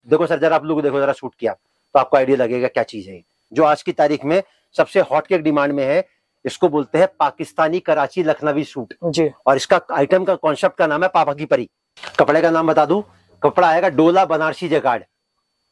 देखो सर, जरा आप लोग देखो, जरा शूट किया तो आपको आइडिया लगेगा क्या चीज है जो आज की तारीख में सबसे हॉट केक डिमांड में है। इसको बोलते हैं पाकिस्तानी कराची लखनवी सूट जी। और इसका आइटम का कॉन्सेप्ट का नाम है पापा की परी। कपड़े का नाम बता दूं, कपड़ा आएगा डोला बनारसी जैकार्ड।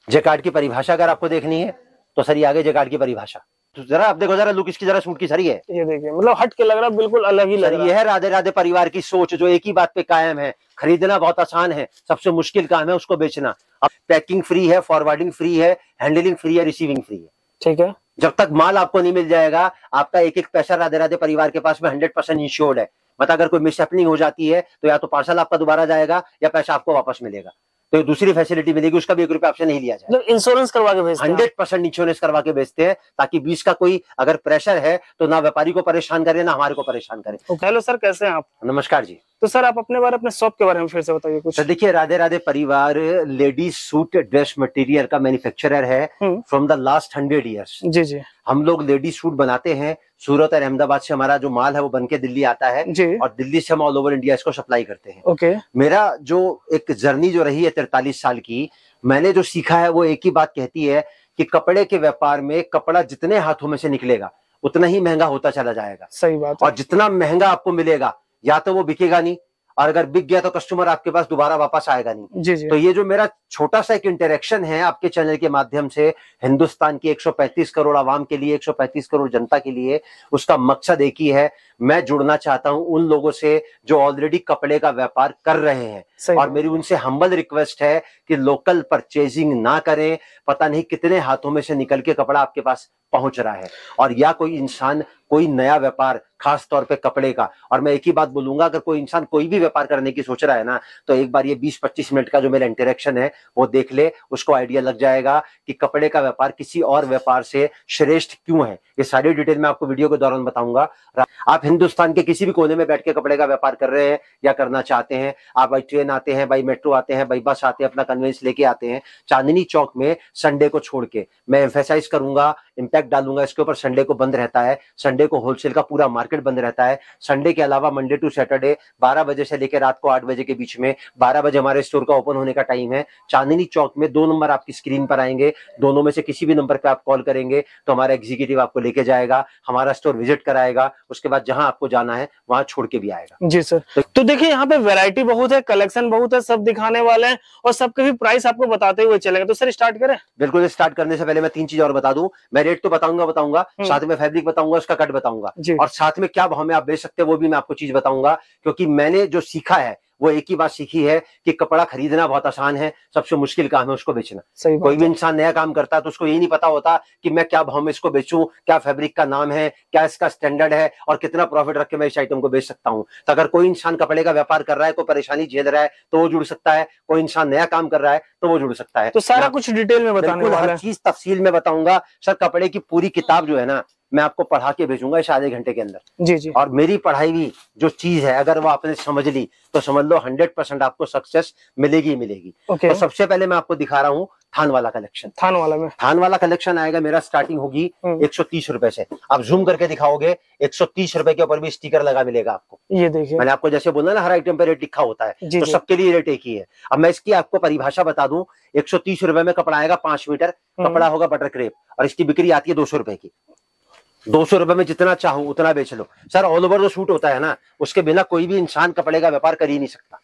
जैकार्ड की परिभाषा अगर आपको देखनी है तो सर ये आगे जैकार्ड की परिभाषा। तो जरा आप देखो, जरा लुक इसकी जरा सूट की सही है। ये देखिए, मतलब हट के लग रहा है, बिल्कुल अलग ही लग रहा है। ये है राधे राधे परिवार की सोच जो एक ही बात पे कायम है। खरीदना बहुत आसान है, सबसे मुश्किल काम है उसको बेचना। अब पैकिंग फ्री है, फॉरवर्डिंग फ्री है, हैंडलिंग फ्री है, रिसीविंग फ्री है। ठीक है। जब तक माल आपको नहीं मिल जाएगा, आपका एक एक पैसा राधे राधे परिवार के पास में 100% इंश्योर्ड है। मतलब अगर कोई मिसहैपनिंग हो जाती है तो या तो पार्सल आपका दोबारा जाएगा या पैसा आपको वापस मिलेगा। तो दूसरी फैसिलिटी मिलेगी, उसका भी 1 रुपया आपसे नहीं लिया जाए। मतलब इंश्योरेंस करवा के भेजते हैं? 100% इंश्योरेंस करवा के बेचते हैं, ताकि बीच का कोई अगर प्रेशर है तो ना व्यापारी को परेशान करे ना हमारे को परेशान करे। हेलो सर, कैसे हैं आप? नमस्कार जी। तो सर आप अपने शॉप के बारे में फिर से बताइए कुछ। तो देखिए, राधे राधे परिवार लेडीज सूट ड्रेस मटेरियल का मैन्युफैक्चरर है फ्रॉम द लास्ट 100 ईयर्स। जी जी। हम लोग लेडीज सूट बनाते हैं। सूरत और अहमदाबाद से हमारा जो माल है वो बन के दिल्ली आता है जी। और दिल्ली से हम ऑल ओवर इंडिया इसको सप्लाई करते हैं। ओके। मेरा जो एक जर्नी जो रही है 43 साल की, मैंने जो सीखा है वो एक ही बात कहती है कि कपड़े के व्यापार में कपड़ा जितने हाथों में से निकलेगा उतना ही महंगा होता चला जाएगा। सही बात है। और जितना महंगा आपको मिलेगा या तो वो बिकेगा नहीं, और अगर बिक गया तो कस्टमर आपके पास दोबारा वापस आएगा नहीं। जी जी। तो ये जो मेरा छोटा सा एक इंटरेक्शन है आपके चैनल के माध्यम से हिंदुस्तान की 135 करोड़ आवाम के लिए, 135 करोड़ जनता के लिए, उसका मकसद एक ही है। मैं जुड़ना चाहता हूं उन लोगों से जो ऑलरेडी कपड़े का व्यापार कर रहे हैं, और मेरी उनसे हम्बल रिक्वेस्ट है कि लोकल परचेजिंग ना करें। पता नहीं कितने हाथों में से निकल के कपड़ा आपके पास पहुंच रहा है, और या कोई इंसान कोई नया व्यापार, खास तौर पे कपड़े का। और मैं एक ही बात बोलूंगा, अगर कोई इंसान कोई भी व्यापार करने की सोच रहा है ना, तो एक बार ये 20-25 मिनट का जो मेरा इंटरेक्शन है वो देख ले, उसको आइडिया लग जाएगा कि कपड़े का व्यापार किसी और व्यापार से श्रेष्ठ क्यों है। ये सारी डिटेल मैं आपको वीडियो के दौरान बताऊंगा। आप हिंदुस्तान के किसी भी कोने में बैठ के कपड़े का व्यापार कर रहे हैं या करना चाहते हैं, आप बाई ट्रेन आते हैं, बाई मेट्रो आते हैं, बाई बस आते हैं, अपना कन्वेंस लेके आते हैं, चांदनी चौक में संडे को छोड़ के, मैं एम्फेसाइज करूंगा, इंपैक्ट डालूंगा इसके ऊपर, संडे को बंद रहता है। संडे को होलसेल का पूरा मार्केट बंद रहता है। संडे के अलावा मंडे टू सैटरडे 12 बजे से लेकर रात को 8 बजे के बीच में, 12 बजे हमारे स्टोर का ओपन होने का टाइम है। चांदनी चौक में 2 नंबर आपकी स्क्रीन पर आएंगे, दोनों में से किसी भी नंबर पे आप कॉल करेंगे तो हमारा एग्जीक्यूटिव आपको लेके जाएगा, हमारा स्टोर विजिट कराएगा, उसके बाद जहां आपको जाना है वहां छोड़ के भी आएगा। जी सर। तो देखिए, यहाँ पे वैरायटी बहुत है, कलेक्शन बहुत है, सब दिखाने वाले हैं और सबके भी प्राइस आपको बताते हुए चलेंगे। तो सर स्टार्ट करें? बिल्कुल। स्टार्ट करने से पहले मैं 3 चीज और बता दूं। मैं रेट तो बताऊंगा, साथ में फैब्रिक बताऊंगा, उसका कट बताऊंगा, और साथ में क्या भाव में आप बेच सकते हैं वो भी मैं आपको चीज बताऊंगा। क्योंकि मैंने जो सीखा है वो एक ही बात सीखी है कि कपड़ा खरीदना बहुत आसान है, सबसे मुश्किल काम है उसको बेचना। कोई भी इंसान नया काम करता है तो उसको यही नहीं पता होता कि मैं क्या भाव में इसको बेचूं, क्या फैब्रिक का नाम है, क्या इसका स्टैंडर्ड है, और कितना प्रॉफिट रख के मैं इस आइटम को बेच सकता हूं। तो अगर कोई इंसान कपड़े का व्यापार कर रहा है, कोई परेशानी झेल रहा है तो वो जुड़ सकता है, कोई इंसान नया काम कर रहा है तो वो जुड़ सकता है। तो सारा कुछ डिटेल में बताने वाला है, हर चीज तफसील में बताऊंगा सर। कपड़े की पूरी किताब जो है ना, मैं आपको पढ़ा के भेजूंगा इस आधे घंटे के अंदर। जी जी। और मेरी पढ़ाई हुई जो चीज है, अगर वो आपने समझ ली तो समझ लो 100% आपको सक्सेस मिलेगी मिलेगी। तो सबसे पहले मैं आपको दिखा रहा हूँ थान वाला कलेक्शन। थान वाला कलेक्शन आएगा, मेरा स्टार्टिंग होगी 130 रुपए से। आप जूम करके दिखाओगे 130 रुपए के ऊपर भी स्टिकर लगा मिलेगा आपको। ये देखिए, मैंने आपको जैसे बोला ना, हर आइटम पे रेट लिखा होता है, तो सबके लिए रेट एक ही है। अब मैं इसकी आपको परिभाषा बता दूं। 130 रुपए में कपड़ा आएगा 5 मीटर, कपड़ा होगा बटर क्रेप, और इसकी बिक्री आती है 200 रुपए की। 200 रुपए में जितना चाहो उतना बेच लो सर। ऑल ओवर जो सूट होता है ना, उसके बिना कोई भी इंसान कपड़े का व्यापार कर ही नहीं सकता।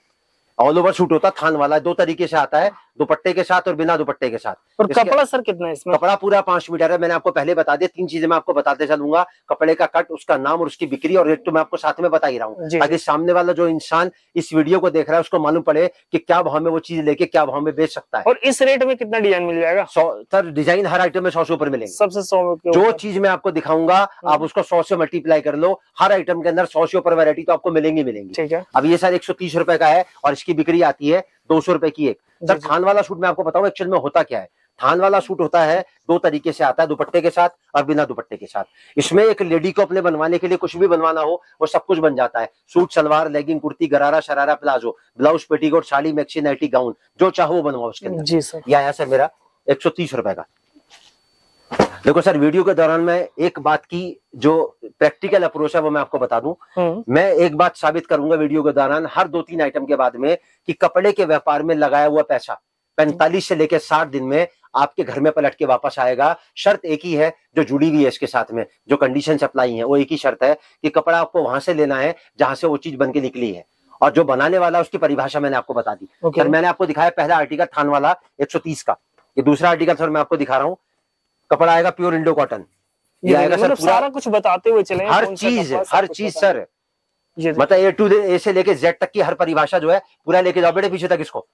ऑल ओवर सूट होता थान वाला, 2 तरीके से आता है, दुपट्टे के साथ और बिना दुपट्टे के साथ। और कपड़ा सर कितना है इसमें? कपड़ा पूरा 5 मीटर है, मैंने आपको पहले बता दिया। 3 चीजें मैं आपको बताते चलूंगा, कपड़े का कट, उसका नाम और उसकी बिक्री, और रेट तो मैं आपको साथ में बता ही रहा हूँ, ताकि सामने वाला जो इंसान इस वीडियो को देख रहा है उसको मालूम पड़े कि क्या भाव में वो चीज लेके क्या भाव में बेच सकता है। और इस रेट में कितना डिजाइन मिल जाएगा? 100 सर डिजाइन हर आइटम में 100 से ऊपर मिलेंगे। सबसे 100 जो चीज मैं आपको दिखाऊंगा आप उसको 100 से मल्टीप्लाई कर लो, हर आइटम के अंदर 100 से ऊपर वैरायटी तो आपको मिलेंगी। ठीक है। अब ये सर 130 रुपए का है और इसकी बिक्री आती है 200 रुपए की एक। सर थान वाला सूट मैं आपको बताऊं एक्चुअल में होता क्या है। थान वाला सूट होता है 2 तरीके से आता है, दुपट्टे के साथ और बिना दुपट्टे के साथ। इसमें एक लेडी को अपने बनवाने के लिए कुछ भी बनवाना हो वो सब कुछ बन जाता है। Suit, salwar, legging, kurti, gharara, sharara, palazzo, blouse, petticoat, sari, maxi, nightie, gown, जो चाहो वो बनवाओ उसके अंदर। जी सर। ये आया सर मेरा 130 रुपए का। देखो सर, वीडियो के दौरान मैं एक बात की जो प्रैक्टिकल अप्रोच है वो मैं आपको बता दूं। मैं एक बात साबित करूंगा वीडियो के दौरान हर 2-3 आइटम के बाद में कि कपड़े के व्यापार में लगाया हुआ पैसा 45 से लेकर 60 दिन में आपके घर में पलट के वापस आएगा। शर्त एक ही है जो जुड़ी हुई है इसके साथ में, जो कंडीशन अप्लाई है वो एक ही शर्त है कि कपड़ा आपको वहां से लेना है जहां से वो चीज बन के निकली है, और जो बनाने वाला उसकी परिभाषा मैंने आपको बता दी। सर मैंने आपको दिखाया पहला आर्टिकल थान वाला 130 का, ये दूसरा आर्टिकल सर मैं आपको दिखा रहा हूँ, कपड़ा आएगा प्योर इंडो कॉटन, ये आएगा सर पूरा सारा कुछ बताते हुए चले, हर चीज सर, मतलब ए टू ए से लेके जेड तक की हर परिभाषा जो है पूरा लेके जाओ बेटे पीछे तक। इसको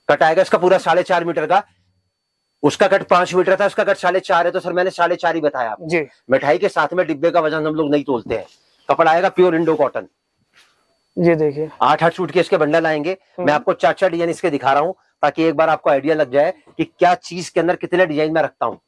कट आएगा इसका पूरा 4.5 मीटर का, उसका कट 5 मीटर था, उसका कट 4.5 है, तो सर मैंने 4.5 ही बताया आपको। मिठाई के साथ में डिब्बे का वजन हम लोग नहीं तोलते हैं। कपड़ा आएगा प्योर इंडो कॉटन, ये देखिए 8 सूट के इसके बंडल आएंगे। मैं आपको 4 डिजाइन इसके दिखा रहा हूँ ताकि एक बार आपको आइडिया लग जाए कि क्या चीज के अंदर कितने डिजाइन में रखता हूँ।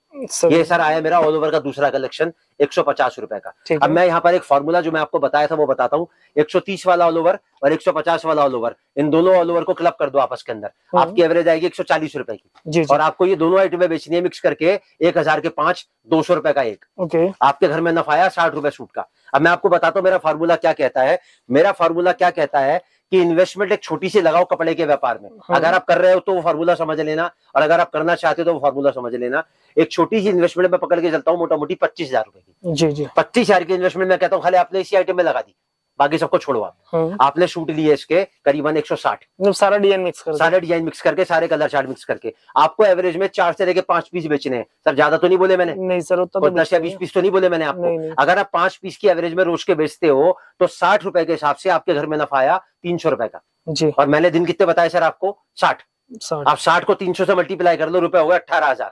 ये सर आया मेरा ऑल ओवर का दूसरा कलेक्शन 150 रुपए का। अब मैं यहाँ पर एक फॉर्मूला जो मैं आपको बताया था वो बताता हूँ। 130 वाला ऑल ओवर और 150 वाला ऑल ओवर, इन दोनों ऑल ओवर को क्लब कर दो आपस के अंदर, आपकी एवरेज आएगी 140 रुपए की। और आपको ये दोनों आइटमें बेचनी है मिक्स करके 1000 के 5, 200 रुपए का एक। आपके घर में नफा आया 60 रुपए सूट का। अब मैं आपको बताता हूँ मेरा फार्मूला क्या कहता है। मेरा फार्मूला क्या कहता है कि इन्वेस्टमेंट एक छोटी सी लगाओ कपड़े के व्यापार में। अगर आप कर रहे हो तो वो फार्मूला समझ लेना, और अगर आप करना चाहते हो तो वो फार्मूला समझ लेना। एक छोटी सी इन्वेस्टमेंट में पकड़ के चलता हूँ, मोटा मोटी 25,000 रुपए की। जी 25,000 की इन्वेस्टमेंट में कहता हूँ खाली आपने इसी आइटम में लगा दी, बाकी सबको छोड़ो आप। आपने शूट लिए इसके करीबन 160, सारा डिजाइन मिक्स करके सारे कलर चार्ट मिक्स करके आपको एवरेज में 4 से लेके 5 पीस बेचने हैं। सर ज्यादा तो नहीं बोले मैंने? नहीं सर, उतना 10 या 20 पीस तो नहीं बोले मैंने आपको। अगर आप 5 पीस की एवरेज में रोज के बेचते हो तो 60 रुपए के हिसाब से आपके घर में नफा आया 300 रुपए का। और मैंने दिन कितने बताए सर आपको? 60। आप 60 को 300 से मल्टीप्लाई कर लो, रुपए हो गए 18,000।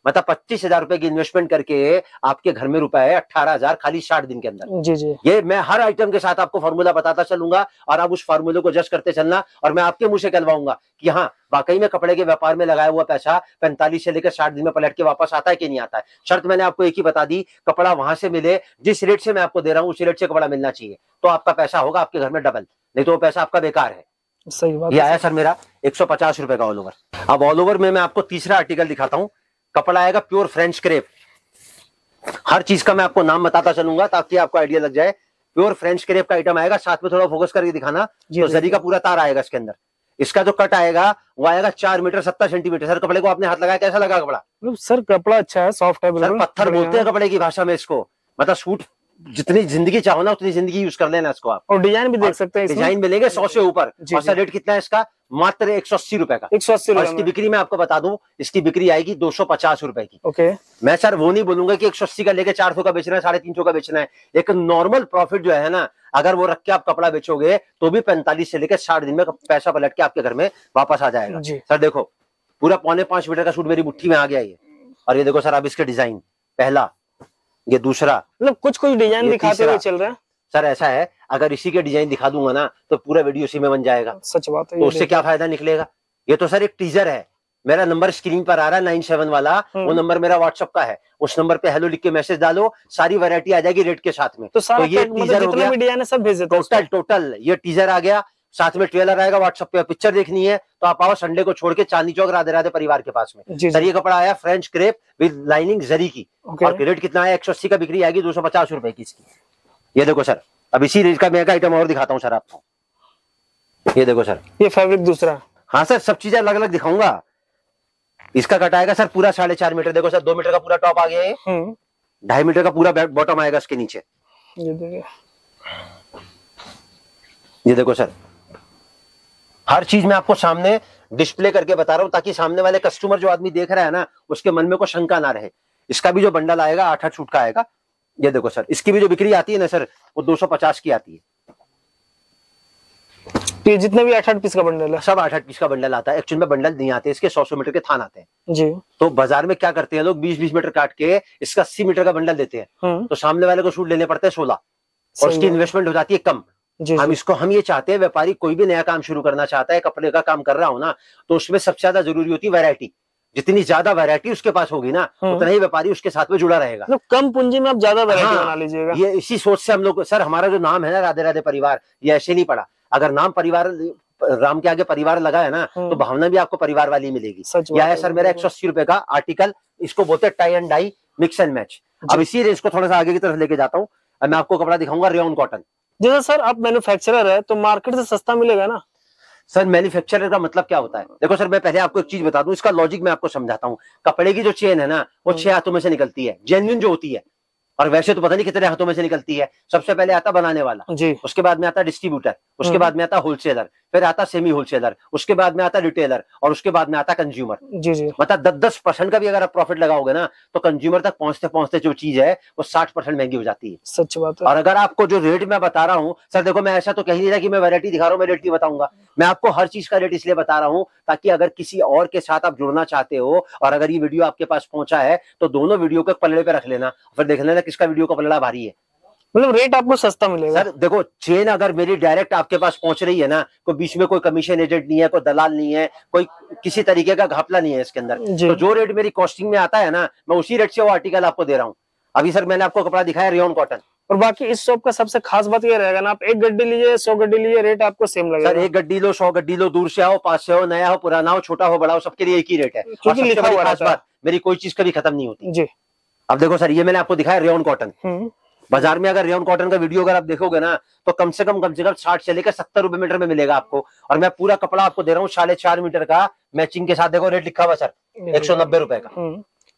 मतलब 25,000 रुपए की इन्वेस्टमेंट करके आपके घर में रुपए है 18,000 खाली 60 दिन के अंदर। जी। ये मैं हर आइटम के साथ आपको फॉर्मूला बताता चलूंगा और आप उस फॉर्मूले को जज करते चलना, और मैं आपके मुंह से कहलवाऊंगा कि हाँ वाकई में कपड़े के व्यापार में लगाया हुआ पैसा 45 से लेकर 60 दिन में पलट के वापस आता है कि नहीं आता है। शर्त मैंने आपको एक ही बता दी, कपड़ा वहां से मिले जिस रेट से मैं आपको दे रहा हूँ उसी रेट से कपड़ा मिलना चाहिए, तो आपका पैसा होगा आपके घर में डबल, नहीं तो वो पैसा आपका बेकार है। सही बात। ये आया सर मेरा 150 रुपए का ऑल ओवर। अब ऑल ओवर में मैं आपको तीसरा आर्टिकल दिखाता हूं। कपड़ा आएगा प्योर फ्रेंच क्रेप। हर चीज का मैं आपको नाम बताता चलूंगा ताकि आपको आइडिया लग जाए। प्योर फ्रेंच क्रेप का आइटम आएगा, साथ में थोड़ा फोकस करके दिखाना। तो जरी का पूरा तार आएगा इसके अंदर। इसका जो कट आएगा वो आएगा 4 मीटर 70 सेंटीमीटर। सर कपड़े को आपने हाथ लगाया, कैसा लगा कपड़ा? सर कपड़ा अच्छा है, सॉफ्ट है, सर पत्थर बोलते हैं कपड़े की भाषा में इसको। मतलब सूट जितनी जिंदगी चाहो ना उतनी जिंदगी यूज कर लेना इसको आप। और डिजाइन भी देख सकते हैं, डिजाइन मिलेंगे 100 से ऊपर। और सर रेट कितना है इसका? मात्र 180 रुपए का। 180 और इसकी बिक्री मैं आपको बता दूं, इसकी बिक्री आएगी 250 रुपए की। ओके। मैं सर वो नहीं बोलूंगा कि 180 का लेके 400 का बेचना है, 350 का बेचना है। एक नॉर्मल प्रॉफिट जो है ना, अगर वो रख के आप कपड़ा बेचोगे तो भी 45 से लेकर 60 दिन में पैसा पलट के आपके घर में वापस आ जाएगा। सर देखो पूरा 4.25 मीटर का सूट मेरी मुट्ठी में आ गया ये। और ये देखो सर अब इसके डिजाइन, पहला, ये दूसरा, मतलब कुछ डिजाइन दिखाते हुए चल रहा है। सर ऐसा है अगर इसी के डिजाइन दिखा दूंगा ना तो पूरा वीडियो इसी में बन जाएगा। सच बात है। तो उससे क्या फायदा निकलेगा? ये तो सर एक टीजर है। मेरा नंबर स्क्रीन पर आ रहा है 97 वाला, वो नंबर मेरा व्हाट्सएप का है। उस नंबर पे हेलो लिख के मैसेज डालो, सारी वैरायटी आ जाएगी रेट के साथ में। तो ये टीजर हो गया, सब भेज देते टोटल ये टीजर आ गया, साथ में ट्रेलर आएगा। व्हाट्सएप पे पिक्चर देखनी है तो आप आओ संडे को छोड़ के चांदनी चौक राधे राधे परिवार के पास में। सर ये कपड़ा आया फ्रेंच क्रेप विद लाइनिंग जरी की। और रेट कितना है? 180 का बिक्री आएगी 250 रुपए की इसकी। ये देखो सर अब इसी रेट का मैं का आइटम और दिखाता हूँ सर आपको। ये देखो सर, ये फैब्रिक दूसरा। हाँ सर सब चीजें अलग अलग दिखाऊंगा। इसका कट आएगा सर पूरा 4.5 मीटर। देखो सर 2 मीटर का पूरा टॉप आ गया है, 2.5 मीटर का पूरा बॉटम आएगा इसके नीचे। ये देखो सर हर चीज मैं आपको सामने डिस्प्ले करके बता रहा हूं ताकि सामने वाले कस्टमर जो आदमी देख रहा है ना उसके मन में कोई शंका ना रहे। इसका भी जो बंडल आएगा 8-8 सूट का आएगा। ये देखो सर इसकी भी जो बिक्री आती है ना सर वो 250 की आती है। तो जितने भी 8-8 पीस का बंडल है, सब 8-8 पीस का बंडल आता है। एक्चुअली में बंडल नहीं आते, इसके 100 मीटर के थान आते हैं जी। तो बाजार में क्या करते हैं लोग 20-20 मीटर काट के इसका 80 मीटर का बंडल देते हैं। तो सामने वाले को सूट लेने पड़ते हैं 16 और उसकी इन्वेस्टमेंट हो जाती है कम। हम ये चाहते हैं व्यापारी कोई भी नया काम शुरू करना चाहता है, कपड़े का काम कर रहा हो ना, तो उसमें सबसे ज्यादा जरूरी होती है वैरायटी। जितनी ज्यादा वैरायटी उसके पास होगी ना उतना ही व्यापारी उसके साथ में जुड़ा रहेगा। तो कम पूंजी में आप ज्यादा वैरायटी बना लीजिएगा। ये इसी सोच से हम लोग, सर हमारा जो नाम है ना राधे राधे परिवार, ये ऐसे नहीं पड़ा। अगर नाम परिवार राम के आगे परिवार लगा है ना तो भावना भी आपको परिवार वाली मिलेगी। यह है सर मेरा 180 रुपए का आर्टिकल। इसको बोलते हैं tie and dye mix and match. अब इसी रेंज को थोड़ा सा आगे की तरफ लेके जाता हूँ। मैं आपको कपड़ा दिखाऊंगा रेयन कॉटन। जैसे सर आप मैन्युफैक्चरर है तो मार्केट से सस्ता मिलेगा ना? सर मैन्युफैक्चरर का मतलब क्या होता है? देखो सर, मैं पहले आपको एक चीज बता दूं, इसका लॉजिक मैं आपको समझाता हूँ। कपड़े की जो चेन है ना, वो 6 हाथों में से निकलती है, जेन्युइन जो होती है, और वैसे तो पता नहीं कितने हाथों में से निकलती है। सबसे पहले आता बनाने वाला जी, उसके बाद में आता डिस्ट्रीब्यूटर, उसके बाद में आता होलसेलर, फिर आता सेमी होलसेलर, उसके बाद में आता रिटेलर, और उसके बाद में आता कंज्यूमर। जी, जी, मतलब 10-10% का भी अगर आप प्रॉफिट लगाओगे ना, तो कंज्यूमर तक पहुंचते पहुंचते जो चीज है वो 60% महंगी हो जाती है। सच बात है। और अगर आपको जो रेट मैं बता रहा हूँ सर, देखो मैं ऐसा तो कह नहीं रहा कि मैं वैरायटी दिखा रहा हूँ, मैं रेट नहीं बताऊंगा। मैं आपको हर चीज का रेट इसलिए बता रहा हूँ ताकि अगर किसी और के साथ आप जुड़ना चाहते हो, और अगर ये वीडियो आपके पास पहुंचा है, तो दोनों वीडियो को पलड़े पे रख लेना, फिर देख लेना किसका वीडियो का पलड़ा भारी है। मतलब रेट आपको सस्ता मिलेगा। सर देखो, चेन अगर मेरी डायरेक्ट आपके पास पहुंच रही है ना, कोई बीच में कोई कमीशन एजेंट नहीं है, कोई दलाल नहीं है, कोई किसी तरीके का घपला नहीं है इसके अंदर, तो जो रेट मेरी कॉस्टिंग में आता है ना, मैं उसी रेट से वो आर्टिकल आपको दे रहा हूँ। अभी सर मैंने आपको कपड़ा दिखाया रेयन कॉटन। और बाकी इस शॉप का सबसे खास बात ये रहेगा ना, आप एक गड्डी लीजिए 100 गड्डी लीजिए, रेट आपको सेम लगेगा। सर एक गड्डी लो, 100 गड्डी लो, दूर से आओ, पास से हो, नया हो, पुराना हो, छोटा हो, बड़ा हो, सबके लिए एक ही रेट है। और सबसे बड़ी खास बात, मेरी कोई चीज कभी खत्म नहीं होती जी। अब देखो सर, ये मैंने आपको दिखाया रेयन कॉटन। बाजार में अगर रेयन कॉटन का वीडियो अगर आप देखोगे ना, तो कम से कम 60 से लेकर 70 रुपए मीटर में मिलेगा आपको। और मैं पूरा कपड़ा आपको दे रहा हूँ 4.5 मीटर का, मैचिंग के साथ। देखो रेट लिखा हुआ सर 190 रुपए का।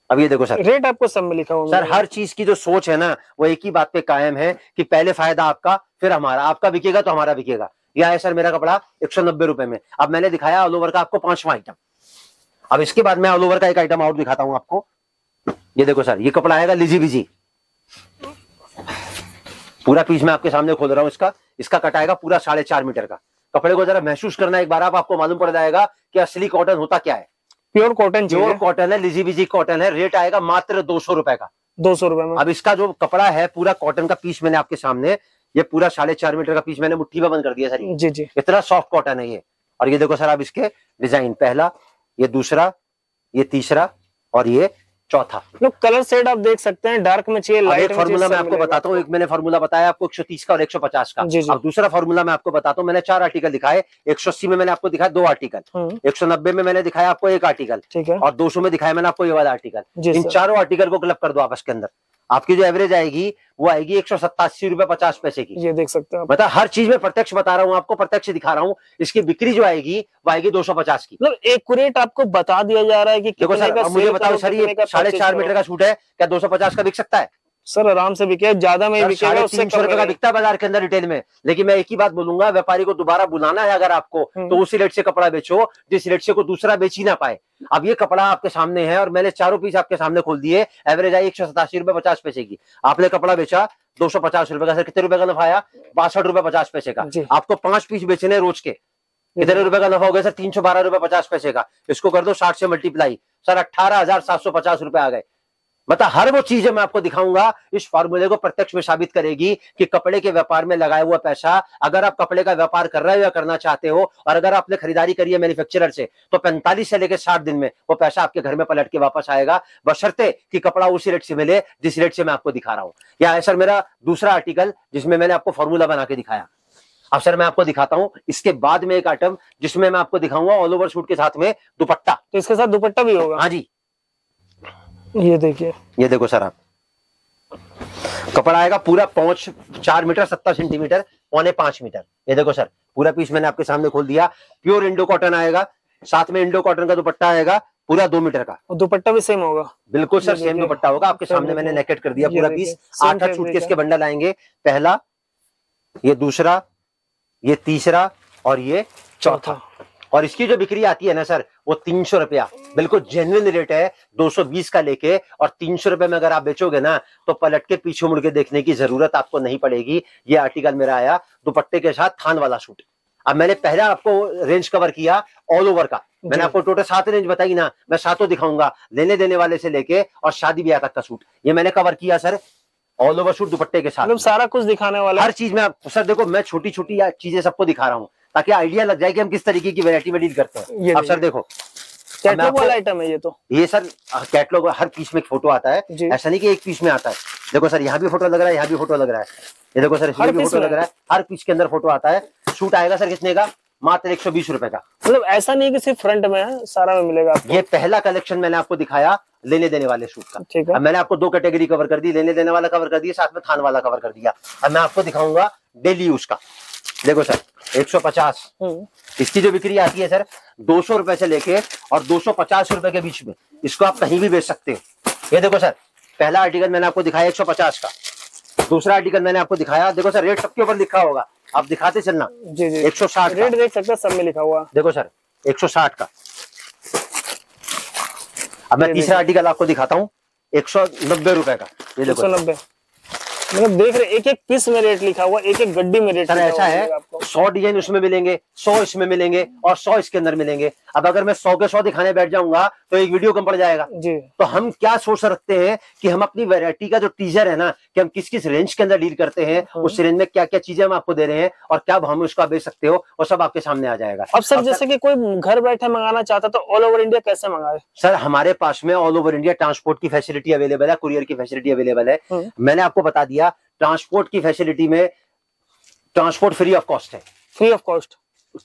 अब ये देखो सर, रेट आपको सब में लिखा हुआ सर। हर चीज की जो सोच है ना, वो एक ही बात पे कायम है कि पहले फायदा आपका, फिर हमारा। आपका बिकेगा तो हमारा बिकेगा। यह है सर मेरा कपड़ा 190 रुपए में। अब मैंने दिखाया ऑल ओवर का आपको 5वां आइटम। अब इसके बाद मैं ऑल ओवर का एक आइटम और दिखाता हूं आपको। ये देखो सर, ये कपड़ा आएगा लिजी बिजी, पूरा पीस मैं आपके सामने खोल रहा हूं। इसका कट आएगा पूरा 4.5 मीटर का। कपड़े को जरा महसूस करना एक बार, आपको मालूम पड़ जाएगा कि असली कॉटन होता क्या है। प्योर कॉटन, प्योर कॉटन है, लिजी बिजी कॉटन है। रेट आएगा मात्र 200 रुपए का। 200 रुपए में। अब इसका जो कपड़ा है पूरा कॉटन का पीस मैंने आपके सामने, ये पूरा 4.5 मीटर का पीस मैंने मुट्ठी में बंद कर दिया सर। जी जी, इतना सॉफ्ट कॉटन है ये। और ये देखो सर, आप इसके डिजाइन, पहला, ये दूसरा, ये तीसरा, और ये चौथा। लोग कलर शेड आप देख सकते हैं, डार्क में चाहिए, लाइट में। फॉर्मूला मैं आपको बताता हूँ। एक मैंने फॉर्मूला बताया आपको 130 का और 150 का। अब दूसरा फॉर्मूला मैं आपको बताता हूँ। मैंने 4 आर्टिकल दिखाए। 180 में मैंने आपको दिखाया 2 आर्टिकल, 190 में मैंने दिखाया आपको 1 आर्टिकल, और 200 में दिखाया मैंने आपको ये वाला आर्टिकल। इन चारों आर्टिकल को क्लब कर दो आपस के अंदर, आपकी जो एवरेज आएगी वो आएगी 187 रुपए 50 पैसे की। ये देख सकते हैं, मतलब हर चीज में प्रत्यक्ष बता रहा हूँ आपको, प्रत्यक्ष दिखा रहा हूँ। इसकी बिक्री जो आएगी वो आएगी 250 की। मतलब एक्यूरेट आपको बता दिया जा रहा है कि देखो सर, मुझे बताओ सर, ये 4.5 मीटर का सूट है, क्या 250 का बिक सकता है? सर आराम से बिके, ज्यादा में बिकेगा, 350 रुपए का बिकता है बाजार के अंदर रिटेल में। लेकिन मैं एक ही बात बोलूंगा, व्यापारी को दोबारा बुलाना है अगर आपको, तो उसी रेट से कपड़ा बेचो जिस रेट से को दूसरा बेच ही ना पाए। अब ये कपड़ा आपके सामने है और मैंने चारों पीस आपके सामने खोल दिए। एवरेज आई 187 रुपए 50 पैसे की। आपने कपड़ा बेचा 250 रुपए का। सर कितने रुपए का नफा आया? 62 रुपए 50 पैसे का। आपको 5 पीस बेचने रोज के, कितने रुपए का नफा हो गया सर? 312 रुपए 50 पैसे का। इसको कर दो 60 से मल्टीप्लाई, सर 18,750 रुपए आ गए। मतलब हर वो चीजें मैं आपको दिखाऊंगा, इस फार्मूले को प्रत्यक्ष में साबित करेगी कि कपड़े के व्यापार में लगाया हुआ पैसा, अगर आप कपड़े का व्यापार कर रहे हो या करना चाहते हो, और अगर आपने खरीदारी करी है मैन्युफैक्चरर से, तो 45 से लेकर 60 दिन में वो पैसा आपके घर में पलट के वापस आएगा, बशर्ते कि कपड़ा उसी रेट से मिले जिस रेट से मैं आपको दिखा रहा हूं। या है सर मेरा दूसरा आर्टिकल जिसमें मैंने आपको फॉर्मूला बना के दिखाया। अब सर मैं आपको दिखाता हूं इसके बाद में एक आइटम जिसमें मैं आपको दिखाऊंगा ऑल ओवर सूट के साथ में दुपट्टा। तो इसके साथ दुपट्टा भी होगा? हाँ जी, ये देखिए, ये देखो सर, आप कपड़ा आएगा पूरा पहुंच 4 मीटर 70 सेंटीमीटर, पौने 5 मीटर। ये देखो सर, पूरा पीस मैंने आपके सामने खोल दिया। प्योर इंडो कॉटन आएगा, साथ में इंडो कॉटन का दुपट्टा आएगा पूरा 2 मीटर का। और दुपट्टा भी सेम होगा? बिल्कुल सर, सेम दुपट्टा होगा। आपके सामने मैंने नेकेट कर दिया पूरा पीस। 8 सूटकेस के बंडल आएंगे, पहला, ये दूसरा, ये तीसरा, और ये चौथा। और इसकी जो बिक्री आती है ना सर, वो 300 रुपया, बिल्कुल जेन्युइन रेट है। 220 का लेके और 300 रुपए में अगर आप बेचोगे ना, तो पलट के पीछे मुड़ के देखने की जरूरत आपको नहीं पड़ेगी। ये आर्टिकल मेरा आया दुपट्टे के साथ थान वाला सूट। अब मैंने पहले आपको रेंज कवर किया ऑल ओवर का, मैंने आपको टोटल 7 रेंज बताई ना, मैं 7 दिखाऊंगा, लेने देने वाले से लेके और शादी ब्याह तक का सूट। ये मैंने कवर किया सर ऑल ओवर सूट दुपट्टे के साथ। मतलब सारा कुछ दिखाने वाला, हर चीज में। सर देखो, मैं छोटी छोटी चीजें सबको दिखा रहा हूँ ताकि आइडिया लग जाए कि हम किस तरीके की वैरायटी में डील करते हैं। अब सर देखो, कैटलॉग वाला आइटम है ये। तो ये सर कैटलॉग, हर पीस में फोटो आता है, ऐसा नहीं कि एक पीस में आता है। देखो सर, यहाँ भी फोटो लग रहा है, यहाँ भी फोटो लग रहा है। ये देखो सर, इसमें भी फोटो लग रहा है। हर पीस के अंदर फोटो आता है। सूट आएगा सर कितने का? मात्र 120 रुपए का। मतलब ऐसा नहीं कि सिर्फ फ्रंट में है, सारा में मिलेगा आपको। ये पहला कलेक्शन मैंने आपको दिखाया लेने देने वाले सूट का। ठीक है, अब मैंने आपको 2 कैटेगरी कवर कर दी, लेने देने वाला कवर कर दिया, साथ में थान वाला कवर कर दिया। अब मैं आपको दिखाऊंगा डेली यूज का। देखो सर 150। इसकी जो बिक्री आती है सर 200 रुपए से लेके और 250 रुपए के बीच में, इसको आप कहीं भी बेच सकते हो। ये देखो सर, पहला आर्टिकल मैंने आपको दिखाया 150 का, दूसरा आर्टिकल मैंने आपको दिखाया, देखो सर रेट सबके ऊपर लिखा होगा, आप दिखाते चलना। जी जी 160 रेट देख सकते हैं, सब में लिखा हुआ। देखो सर 160 का। अब मैं तीसरा आर्टिकल आपको दिखाता हूँ 190 रुपए का। ये देखो 190, मतलब देख रहे एक एक पीस में रेट लिखा हुआ, एक एक गड्डी में रेट सर ऐसा है 100 डिजाइन उसमें मिलेंगे, 100 इसमें मिलेंगे और 100 इसके अंदर मिलेंगे। अब अगर मैं 100 के 100 दिखाने बैठ जाऊंगा तो एक वीडियो कम पड़ जाएगा जी। तो हम क्या सोच रखते हैं कि हम अपनी वैरायटी का जो टीजर है ना, कि हम किस किस रेंज के अंदर डील करते हैं, उस रेंज में क्या क्या चीजें हम आपको दे रहे हैं और क्या हम उसका बेच सकते हो, वो सब आपके सामने आ जाएगा। अब सर जैसे कि कोई घर बैठे मंगाना चाहता तो ऑल ओवर इंडिया कैसे मंगाए? सर हमारे पास में ऑल ओवर इंडिया ट्रांसपोर्ट की फैसिलिटी अवेलेबल है, कुरियर की फैसिलिटी अवेलेबल है। मैंने आपको बता दिया ट्रांसपोर्ट की फैसिलिटी में ट्रांसपोर्ट फ्री ऑफ कॉस्ट है, फ्री ऑफ कॉस्ट।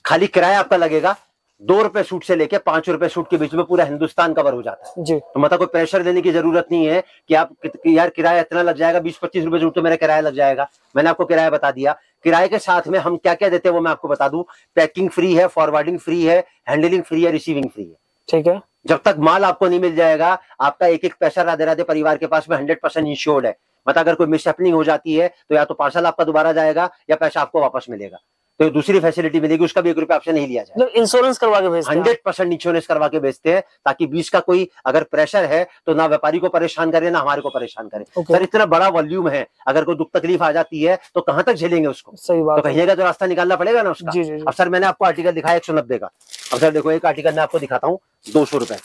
खाली किराया आपका लगेगा 2 रुपए सूट से लेके 5 रुपए सूट के बीच में पूरा हिंदुस्तान कवर हो जाता है जी। तो मतलब कोई प्रेशर देने की जरूरत नहीं है कि आप यार किराया इतना लग जाएगा, 20-25 रुपए सूट तो मेरा किराया लग जाएगा। मैंने आपको किराया बता दिया। किराए के साथ में हम क्या क्या देते हैं वो मैं आपको बता दूं। पैकिंग फ्री है, फॉरवर्डिंग फ्री है, हैंडलिंग फ्री है, रिसीविंग फ्री है। ठीक है। जब तक माल आपको नहीं मिल जाएगा आपका एक एक पैसा राधे राधे परिवार के पास में 100% इंश्योर्ड है। मतलब अगर कोई मिसहैपनिंग हो जाती है तो या तो पार्सल आपका दोबारा जाएगा या पैसा आपको वापस मिलेगा। तो दूसरी फैसिलिटी मिलेगी, उसका भी 1 रुपया आपसे नहीं लिया जाएगा। मतलब इंश्योरेंस करवा के भेजते हैं? 100% इंश्योरेंस करवा के भेजते हैं ताकि बीच का कोई अगर प्रेशर है तो ना व्यापारी को परेशान करे ना हमारे को परेशान करे। सर इतना बड़ा वॉल्यूम है, अगर कोई दुख तकलीफ आ जाती है तो कहां तक झेलेंगे उसको? सही बात। तो कहीं का तो रास्ता निकालना पड़ेगा ना उसका। जी जी। अब सर मैंने आपको आर्टिकल दिखाया 190 का। अब सर देखो एक आर्टिकल मैं आपको दिखाता हूँ 200 रुपए,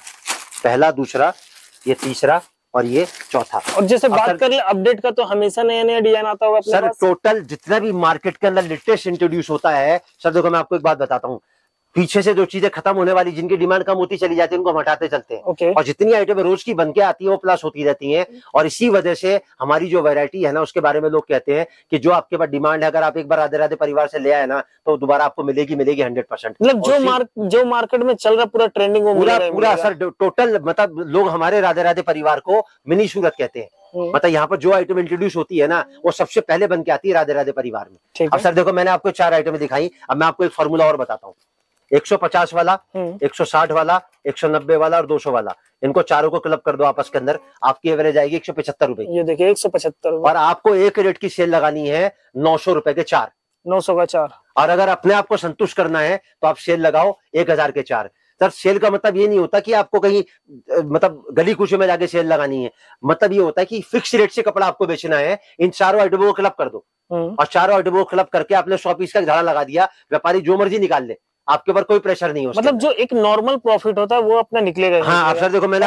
पहला, दूसरा, ये तीसरा और ये चौथा। और जैसे बात कर ले अपडेट का, तो हमेशा नया नया डिजाइन आता होगा अपने सर पास? टोटल जितना भी मार्केट के अंदर लेटेस्ट इंट्रोड्यूस होता है सर, देखो मैं आपको एक बात बताता हूँ, पीछे से जो चीजें खत्म होने वाली जिनकी डिमांड कम होती चली जाती है उनको हम हटाते चलते हैं। और जितनी आइटम रोज की बन के आती है वो प्लस होती रहती हैं। और इसी वजह से हमारी जो वैरायटी है ना उसके बारे में लोग कहते हैं कि जो आपके पास डिमांड है, अगर आप एक बार राधे राधे परिवार से ले आए ना तो दोबारा आपको मिलेगी 100%। मतलब जो मार्केट में चल रहा पूरा ट्रेंडिंग पूरा सर टोटल, मतलब लोग हमारे राधे राधे परिवार को मिनी सूरत कहते हैं। मतलब यहाँ पर जो आइटम इंट्रोड्यूस होती है ना वो सबसे पहले बन के आती है राधे राधे परिवार में। अब सर देखो मैंने आपको 4 आइटम दिखाई, अब मैं आपको एक फॉर्मूला और बताता हूँ। 150 वाला, 160 वाला, 190 वाला और 200 वाला, इनको चारों को क्लब कर दो आपस के अंदर, आपकी एवरेज आएगी 175 रुपए। ये देखिए 175। और आपको एक रेट की सेल लगानी है 900 रुपए के 4, 900 का 4। और अगर अपने आप को संतुष्ट करना है तो आप सेल लगाओ 1000 के 4। सर सेल का मतलब ये नहीं होता कि आपको कहीं मतलब गली कुचे में जाके सेल लगानी है, मतलब ये होता है कि फिक्स रेट से कपड़ा आपको बेचना है। इन चारों आइटमों को क्लब कर दो और चारों आइटमों को क्लब करके आपने 100 पीस का झाड़ा लगा दिया, व्यापारी जो मर्जी निकाल ले, आपके ऊपर कोई प्रेशर नहीं हो। मतलब जो एक नॉर्मल प्रॉफिट होता है वो अपना निकलेगा। हाँ आप सर देखो मैंने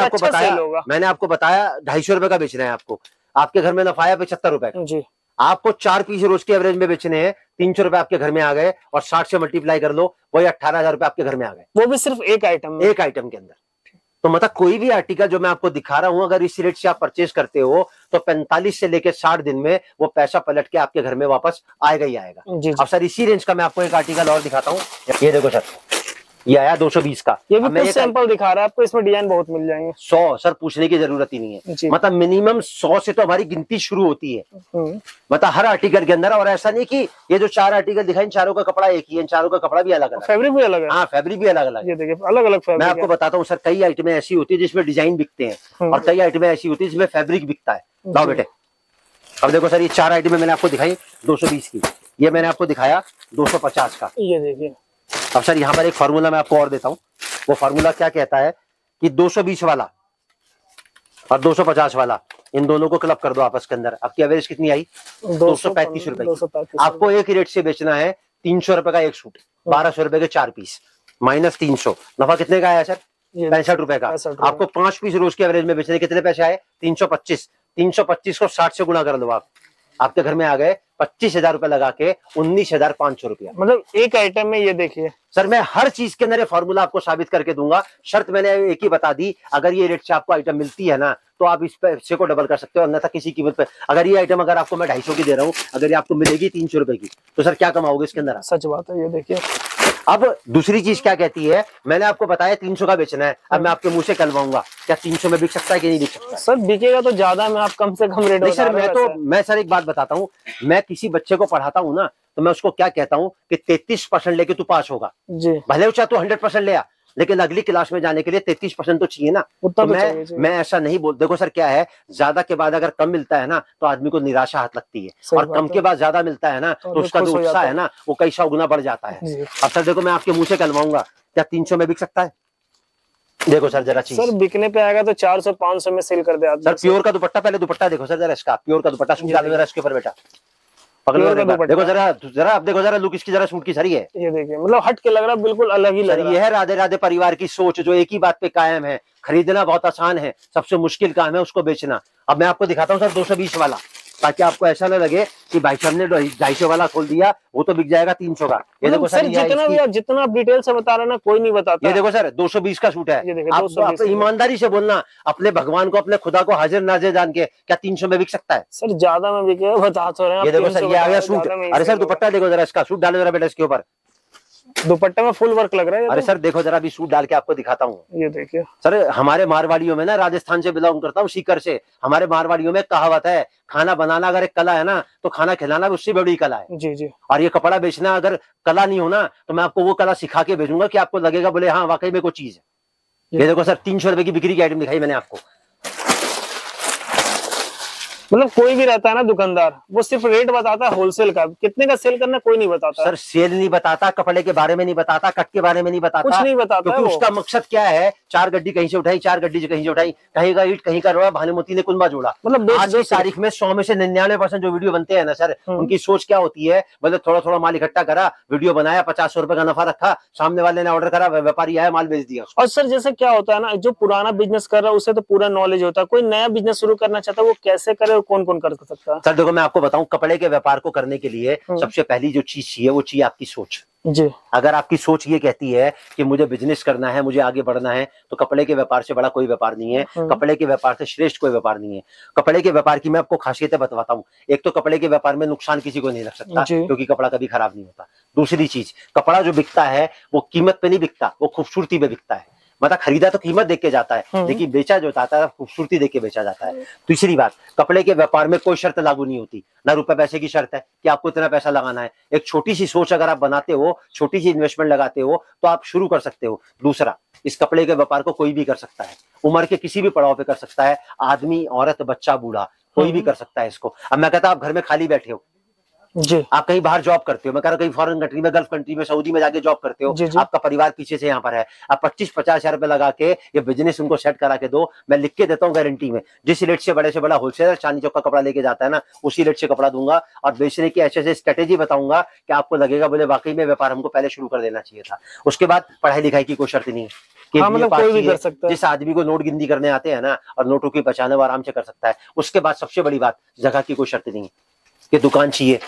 आपको बताया 250 रुपए का बेचना है आपको, आपके घर में नफा है 75 रुपए जी। आपको 4 पीस रोज के एवरेज में बेचने हैं, 300 रुपए आपके घर में आ गए और 60 से मल्टीप्लाई कर लो, वही 18,000 रुपए आपके घर में आ गए, वो भी सिर्फ एक आइटम के अंदर। तो मतलब कोई भी आर्टिकल जो मैं आपको दिखा रहा हूं अगर इस रेट से आप परचेज करते हो तो 45 से लेकर 60 दिन में वो पैसा पलट के आपके घर में वापस आएगा ही आएगा। अब सर इसी रेंज का मैं आपको एक आर्टिकल और दिखाता हूँ। ये देखो सर ये आया 220 का, ये भी कुछ सैंपल दिखा रहा है आपको, इसमें डिजाइन बहुत मिल जाएंगे। 100 सर पूछने की जरूरत ही नहीं है, मतलब मिनिमम 100 से तो हमारी गिनती शुरू होती है, मतलब हर आर्टिकल के अंदर। और ऐसा नहीं कि ये जो 4 आर्टिकल दिखाए इन चारों का कपड़ा एक ही है, इन चारों का कपड़ा भी अलग अलग, फैब्रिक भी अलग है। हाँ फैब्रिक भी अलग अलग, ये देखिए अलग अलग फैब्रिक। मैं आपको बताता हूँ सर, कई आइटमें ऐसी होती है जिसमें डिजाइन बिकते हैं और कई आइटमें ऐसी होती है जिसमें फैब्रिक बिकता है। लाओ बेटे अब देखो सर ये 4 आइटमें मैंने आपको दिखाई 220 की, ये मैंने आपको दिखाया 250 का। ये देखिए अब सर यहाँ पर एक फार्मूला मैं आपको और देता हूँ। वो फार्मूला क्या कहता है कि 220 वाला और 250 वाला इन दोनों को क्लब कर दो आपस के अंदर, आपकी एवरेज कितनी आई 235 रुपए। आपको एक रेट से बेचना है 300 रुपए का एक सूट, 1200 रुपए के 4 पीस, माइनस 300, नफा कितने का आया सर 65 रुपए का। आपको 5 पीस रोज के एवरेज में बेचने कितने पैसे आए 325, 325 को 60 से गुणा कर लो, आपके घर में आ गए 25,000 रुपए लगा के 19,500 रुपया। मतलब एक आइटम में ये देखिए सर मैं हर चीज के अंदर ये फॉर्मूला आपको साबित करके दूंगा। शर्त मैंने एक ही बता दी, अगर ये रेट से आपको आइटम मिलती है ना तो आप इस पैसे को डबल कर सकते हो, अन्यथा किसी कीमत पे। अगर ये आइटम अगर आपको मैं 250 की दे रहा हूँ, अगर ये आपको मिलेगी 300 रुपए की, तो सर क्या कमाओगे इसके अंदर? सच बात है, ये देखिए। अब दूसरी चीज क्या कहती है, मैंने आपको बताया 300 का बेचना है, अब मैं आपके मुंह से कहलवाऊंगा क्या 300 में बिक सकता है कि नहीं बिक सकता? सर बिकेगा तो ज्यादा में, आप कम से कम रेट। नहीं सर मैं एक बात बताता हूँ, मैं किसी बच्चे को पढ़ाता हूँ ना तो मैं उसको क्या कहता हूँ कि 33% लेके तू पास होगा जी, भले वो चाहे तू 100% ले आ, लेकिन अगली क्लास में जाने के लिए 33% तो चाहिए ना। उतना तो तो चाहिए। मैं ऐसा नहीं बोल, देखो सर क्या है, ज्यादा के बाद अगर कम मिलता है ना तो आदमी को निराशा हाथ लगती है, सही और बात कम है। के बाद ज्यादा मिलता है ना तो उसका खुश जो हो उत्साह जाता है ना वो कई सौ गुना बढ़ जाता है। जी। अब सर देखो मैं आपके मुंह से कहलवाऊंगा, क्या 300 में बिक सकता है? देखो सर जरा चीज, सर बिकने पे आएगा तो 400-500 में सेल कर दे आदमी। सर प्योर का दुपट्टा, पहले दुपट्टा देखो सर जरा, इसका प्योर का दुपट्टा, सूट डालो जरा इसके ऊपर बेटा, पकड़ लो प्योर का एक बार। दुपट्टा। देखो जरा जरा आप देखो जरा लुक इसकी जरा सूट की सर ये ये देखिए, मतलब हट के लग रहा है, बिल्कुल अलग ही लग सर, रहा ये है। है राधे राधे परिवार की सोच जो एक ही बात पे कायम है, खरीदना बहुत आसान है, सबसे मुश्किल काम है उसको बेचना। अब मैं आपको दिखाता हूँ सर 220 वाला, ताकि आपको ऐसा ना लगे कि भाई साहब ने 250 वाला खोल दिया, वो तो बिक जाएगा 300 का। ये देखो सर, जितना आप डिटेल से बता रहे हैं ना, कोई नहीं बताता। ये देखो सर 220 का सूट है। ये देखिए, आप 220 ईमानदारी से बोलना, अपने भगवान को, अपने खुदा को हाजिर नाजिर जान के, क्या 300 में बिक सकता है? सर ज्यादा में बिके, बता तो रहे हैं। ये देखो सर, ये आ गया सूट। अरे सर दुपट्टा देखो जरा इसका, सूट डालो जरा बेटा इसके ऊपर, दुपट्टे में फुल वर्क लग रहा है। अरे सर देखो जरा, अभी सूट डाल के आपको दिखाता हूँ। ये देखिए सर, हमारे मारवाड़ियों में ना, राजस्थान से बिलोंग करता हूँ, सीकर से, हमारे मारवाड़ियों में कहावत है, खाना बनाना अगर एक कला है ना तो खाना खिलाना भी उससे बड़ी कला है। जी जी। और ये कपड़ा बेचना अगर कला नहीं हो ना तो मैं आपको वो कला सिखा के भेजूंगा कि आपको लगेगा बोले हाँ वाकई में कोई चीज है। ये देखो सर 300 रुपए की बिक्री की आइटम दिखाई मैंने आपको। मतलब कोई भी रहता है ना दुकानदार, वो सिर्फ रेट बताता है होलसेल का, कितने का सेल करना कोई नहीं बताता। सर सेल नहीं बताता, कपड़े के बारे में नहीं बताता, कट के बारे में नहीं बताता, कुछ नहीं बताता, क्योंकि उसका मकसद क्या है, 4 गड्डी कहीं से उठाई, 4 गड्डी कहीं से उठाई, कहीं का ईट कहीं का रोड़ा, भानुमती ने कुंबा जोड़ा। मतलब आज की तारीख में 100 में से 99% जो वीडियो बनते हैं ना सर, उनकी सोच क्या होती है, मतलब थोड़ा थोड़ा माल इकट्ठा करा, वीडियो बनाया, 50 रुपए का नफा रखा, सामने वाले ने ऑर्डर करा, व्यापारी आया, माल बेच दिया। और सर जैसे क्या होता है ना, जो पुराना बिजनेस कर रहा है उसे तो पूरा नॉलेज होता है, कोई नया बिजनेस शुरू करना चाहता है वो कैसे करे और कौन कौन कर सकता है? सर देखो मैं आपको बताऊं, कपड़े के व्यापार को करने के लिए सबसे पहली जो चीज चाहिए वो चाहिए आपकी सोच। जी। अगर आपकी सोच ये कहती है कि मुझे बिजनेस करना है, मुझे आगे बढ़ना है, तो कपड़े के व्यापार से बड़ा कोई व्यापार नहीं है, कपड़े के व्यापार से श्रेष्ठ कोई व्यापार नहीं है। कपड़े के व्यापार की मैं आपको खासियतें बताता हूँ। एक तो कपड़े के व्यापार में नुकसान किसी को नहीं लग सकता, क्योंकि कपड़ा कभी खराब नहीं होता। दूसरी चीज, कपड़ा जो बिकता है वो कीमत पे नहीं बिकता, वो खूबसूरती पे बिकता है। मतलब खरीदा तो कीमत देख के जाता है, लेकिन बेचा जो जाता है खूबसूरती देख के बेचा जाता है। तीसरी बात, कपड़े के व्यापार में कोई शर्त लागू नहीं होती, ना रुपए पैसे की शर्त है कि आपको इतना पैसा लगाना है। एक छोटी सी सोच अगर आप बनाते हो, छोटी सी इन्वेस्टमेंट लगाते हो तो आप शुरू कर सकते हो। दूसरा, इस कपड़े के व्यापार को कोई भी कर सकता है, उम्र के किसी भी पड़ाव पे कर सकता है, आदमी, औरत, बच्चा, बूढ़ा, कोई भी कर सकता है इसको। अब मैं कहता हूं आप घर में खाली बैठे हो जी, आप कहीं बाहर जॉब करते हो, मैं कह रहा हूं कहीं फॉरेन कंट्री में, गल्फ कंट्री में, सऊदी में जाके जॉब करते हो, आपका परिवार पीछे से यहाँ पर है, आप 25-50 हजार रुपए लगा के ये बिजनेस उनको सेट करा के दो, मैं लिख के देता हूँ गारंटी में, जिस रेट से बड़ा होलसेलर चांदी चौक का कपड़ा लेके जाता है ना, उसी रेट से कपड़ा दूंगा और बेचने की ऐसे स्ट्रेटेजी बताऊंगा कि आपको लगेगा बोले वाकई में व्यापार हमको पहले शुरू कर देना चाहिए था। उसके बाद पढ़ाई लिखाई की कोई शर्त नहीं है कि मतलब कोई भी कर सकता है। जिस आदमी को नोट गिनती करने आते हैं ना और नोटों की पहचान वो आराम से कर सकता है। उसके बाद सबसे बड़ी बात, जगह की कोई शर्त नहीं है कि दुकान चाहिए,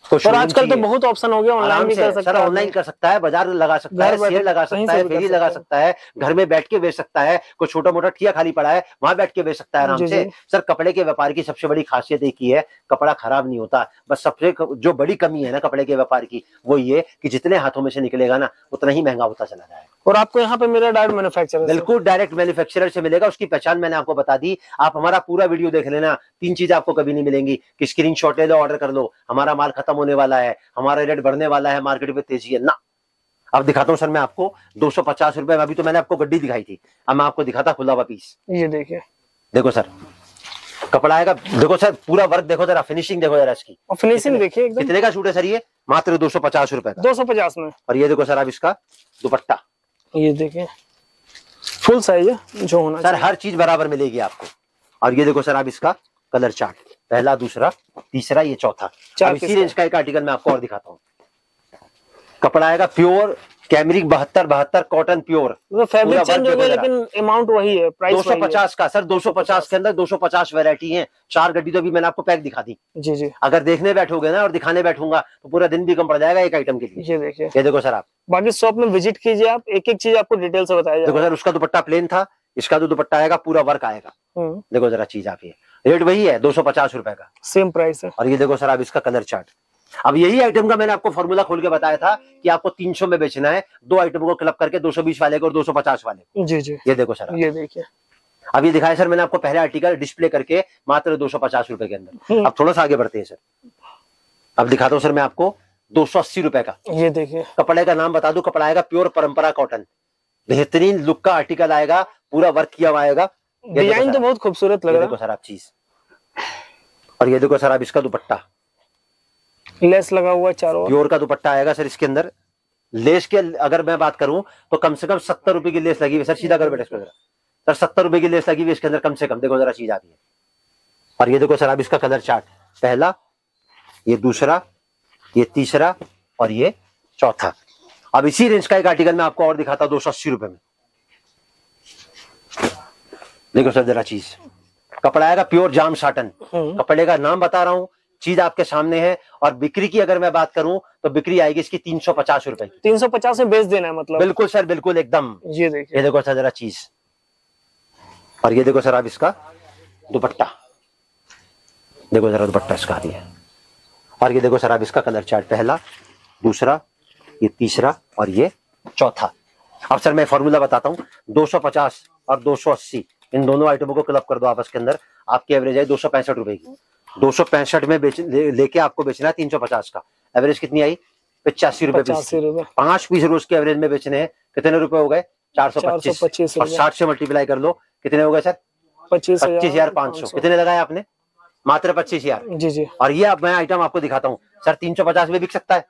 और आजकल तो बहुत ऑप्शन हो गया, ऑनलाइन भी कर सकता है, ऑनलाइन कर सकता है, बाजार लगा सकता है, सेल लगा सकता है, फेरी लगा सकता है, घर में बैठ के बेच सकता है, कोई छोटा मोटा ठिया खाली पड़ा है वहां बैठ के बेच सकता है आराम से। सर कपड़े के व्यापार की सबसे बड़ी खासियत एक ही है, कपड़ा खराब नहीं होता। बस सबसे जो बड़ी कमी है ना कपड़े के व्यापार की, वो ये कि जितने हाथों में से निकलेगा ना उतना ही महंगा होता चला जाएगा। और आपको यहाँ पे मेरा डायरेक्ट मैन्युफैक्चरर, बिल्कुल डायरेक्ट मैन्युफैक्चरर से मिलेगा, उसकी पहचान मैंने आपको बता दी। आप हमारा पूरा वीडियो देख लेना, 3 चीजें आपको कभी नहीं मिलेंगी कि स्क्रीनशॉट ले लो, ऑर्डर कर लो, हमारा माल खत्म होने वाला है, हमारा रेट बढ़ने वाला है, मार्केट में तेजी है ना। अब दिखाता हूं सर मैं आपको 250 रुपए में, अभी तो मैंने आपको गड्डी दिखाई थी, अब मैं आपको दिखाता खुला हुआ पीस। ये देखिए, देखो सर कपड़ा आएगा, देखो सर पूरा वर्क देखो जरा, फिनिशिंग देखो जरा इसकी, और फिनिशिंग देखिए एकदम। कितने का सूट है सर ये? मात्र 250 रुपए का, 250 में। और ये देखो सर आप इसका दुपट्टा, ये देखिए फुल साइज है जो होना सर, हर चीज बराबर मिलेगी आपको। और ये देखो सर आप इसका कलर चार्ट, पहला, दूसरा, तीसरा, ये चौथा। इसी रेंज का एक आर्टिकल मैं आपको और दिखाता हूँ। कपड़ा आएगा pure cambric 72 cotton pure, fabric change हो गया लेकिन अमाउंट वही है, प्राइस 250 का सर। 250 के अंदर 250 वैरायटी है, 4 गड्डी तो अभी मैंने आपको पैक दिखा दी। जी जी, अगर देखने बैठोगे ना और दिखाने बैठूंगा तो पूरा दिन भी कम पड़ जाएगा एक आइटम के लिए। ये देखिए, ये देखो सर आप बाकी शॉप में विजिट कीजिए, आप एक एक चीज आपको डिटेल से बताया जाएगा। देखो सर उसका दुपट्टा प्लेन था, इसका जो दुपट्टा आएगा पूरा वर्क आएगा। देखो जरा चीज आप, ये रेट वही है 250 रुपए का, सेम प्राइस है। और ये देखो सर आप इसका कलर चार्ट। अब यही आइटम का मैंने आपको फॉर्मूला खोल के बताया था कि आपको 300 में बेचना है, 2 आइटम को क्लब करके 220 वाले को और 250 वाले को। जी जी, ये देखो सर, ये देखिए, अब ये दिखाया सर मैंने आपको पहले आर्टिकल डिस्प्ले करके मात्र 250 रुपए के अंदर। अब थोड़ा सा आगे बढ़ते हैं सर, अब दिखाता हूँ सर मैं आपको 280 रुपए का। ये देखिए, कपड़े का नाम बता दूं, कपड़ा आएगा प्योर परंपरा कॉटन, बेहतरीन लुक का आर्टिकल आएगा, पूरा वर्क किया हुआ आएगा। डिजाइन तो बहुत खूबसूरत लग रहा है। देखो सर आप चीज, और ये देखो सर आप इसका दुपट्टा, लेस लगा हुआ है चारों ओर। प्योर का दुपट्टा आएगा सर। इसके अंदर लेस के अगर मैं बात करूं तो कम से कम 70 रुपए की लेस लगी हुई सर। सीधा कर बेटा इसको जरा सर, 70 रुपए की लेस लगी हुई इसके अंदर कम से कम। देखो जरा चीज आती है। और ये देखो सर आप इसका कलर चार्ट, पहला, ये दूसरा, ये तीसरा और ये चौथा। अब इसी रेंज का एक आर्टिकल मैं आपको और दिखाता हूं 280 रुपए में। देखो सर जरा चीज, कपड़ा आएगा प्योर जाम साटन, कपड़े का नाम बता रहा हूं, चीज आपके सामने है। और बिक्री की अगर मैं बात करूं तो बिक्री आएगी इसकी 350 रुपए की। 350 में बेच देना है मतलब? बिल्कुल सर, बिल्कुल एकदम। ये देखिए, ये देखो सर जरा चीज, और ये देखो सर आप इसका दुपट्टा, देखो जरा दुपट्टा इसका आती है। और ये देखो सर आप इसका कलर चार्ट, पहला, दूसरा, ये तीसरा और ये चौथा। अब सर मैं फॉर्मूला बताता हूँ, 250 और 280 इन दोनों आइटमों को क्लब कर दो आपस के अंदर, आपकी एवरेज है 265 रुपए की। 265 में लेके आपको बेचना है 350 का। एवरेज कितनी आई? 85 रुपए। 5 पीस रोज के एवरेज में बेचने हैं, कितने रुपए हो गए? 425। और 60 से मल्टीप्लाई कर लो, कितने हो गए सर? 25,500। कितने लगाए आपने? मात्र 25,000। जी जी। और ये अब मैं आइटम आपको दिखाता हूँ सर, 350 में बिक सकता है।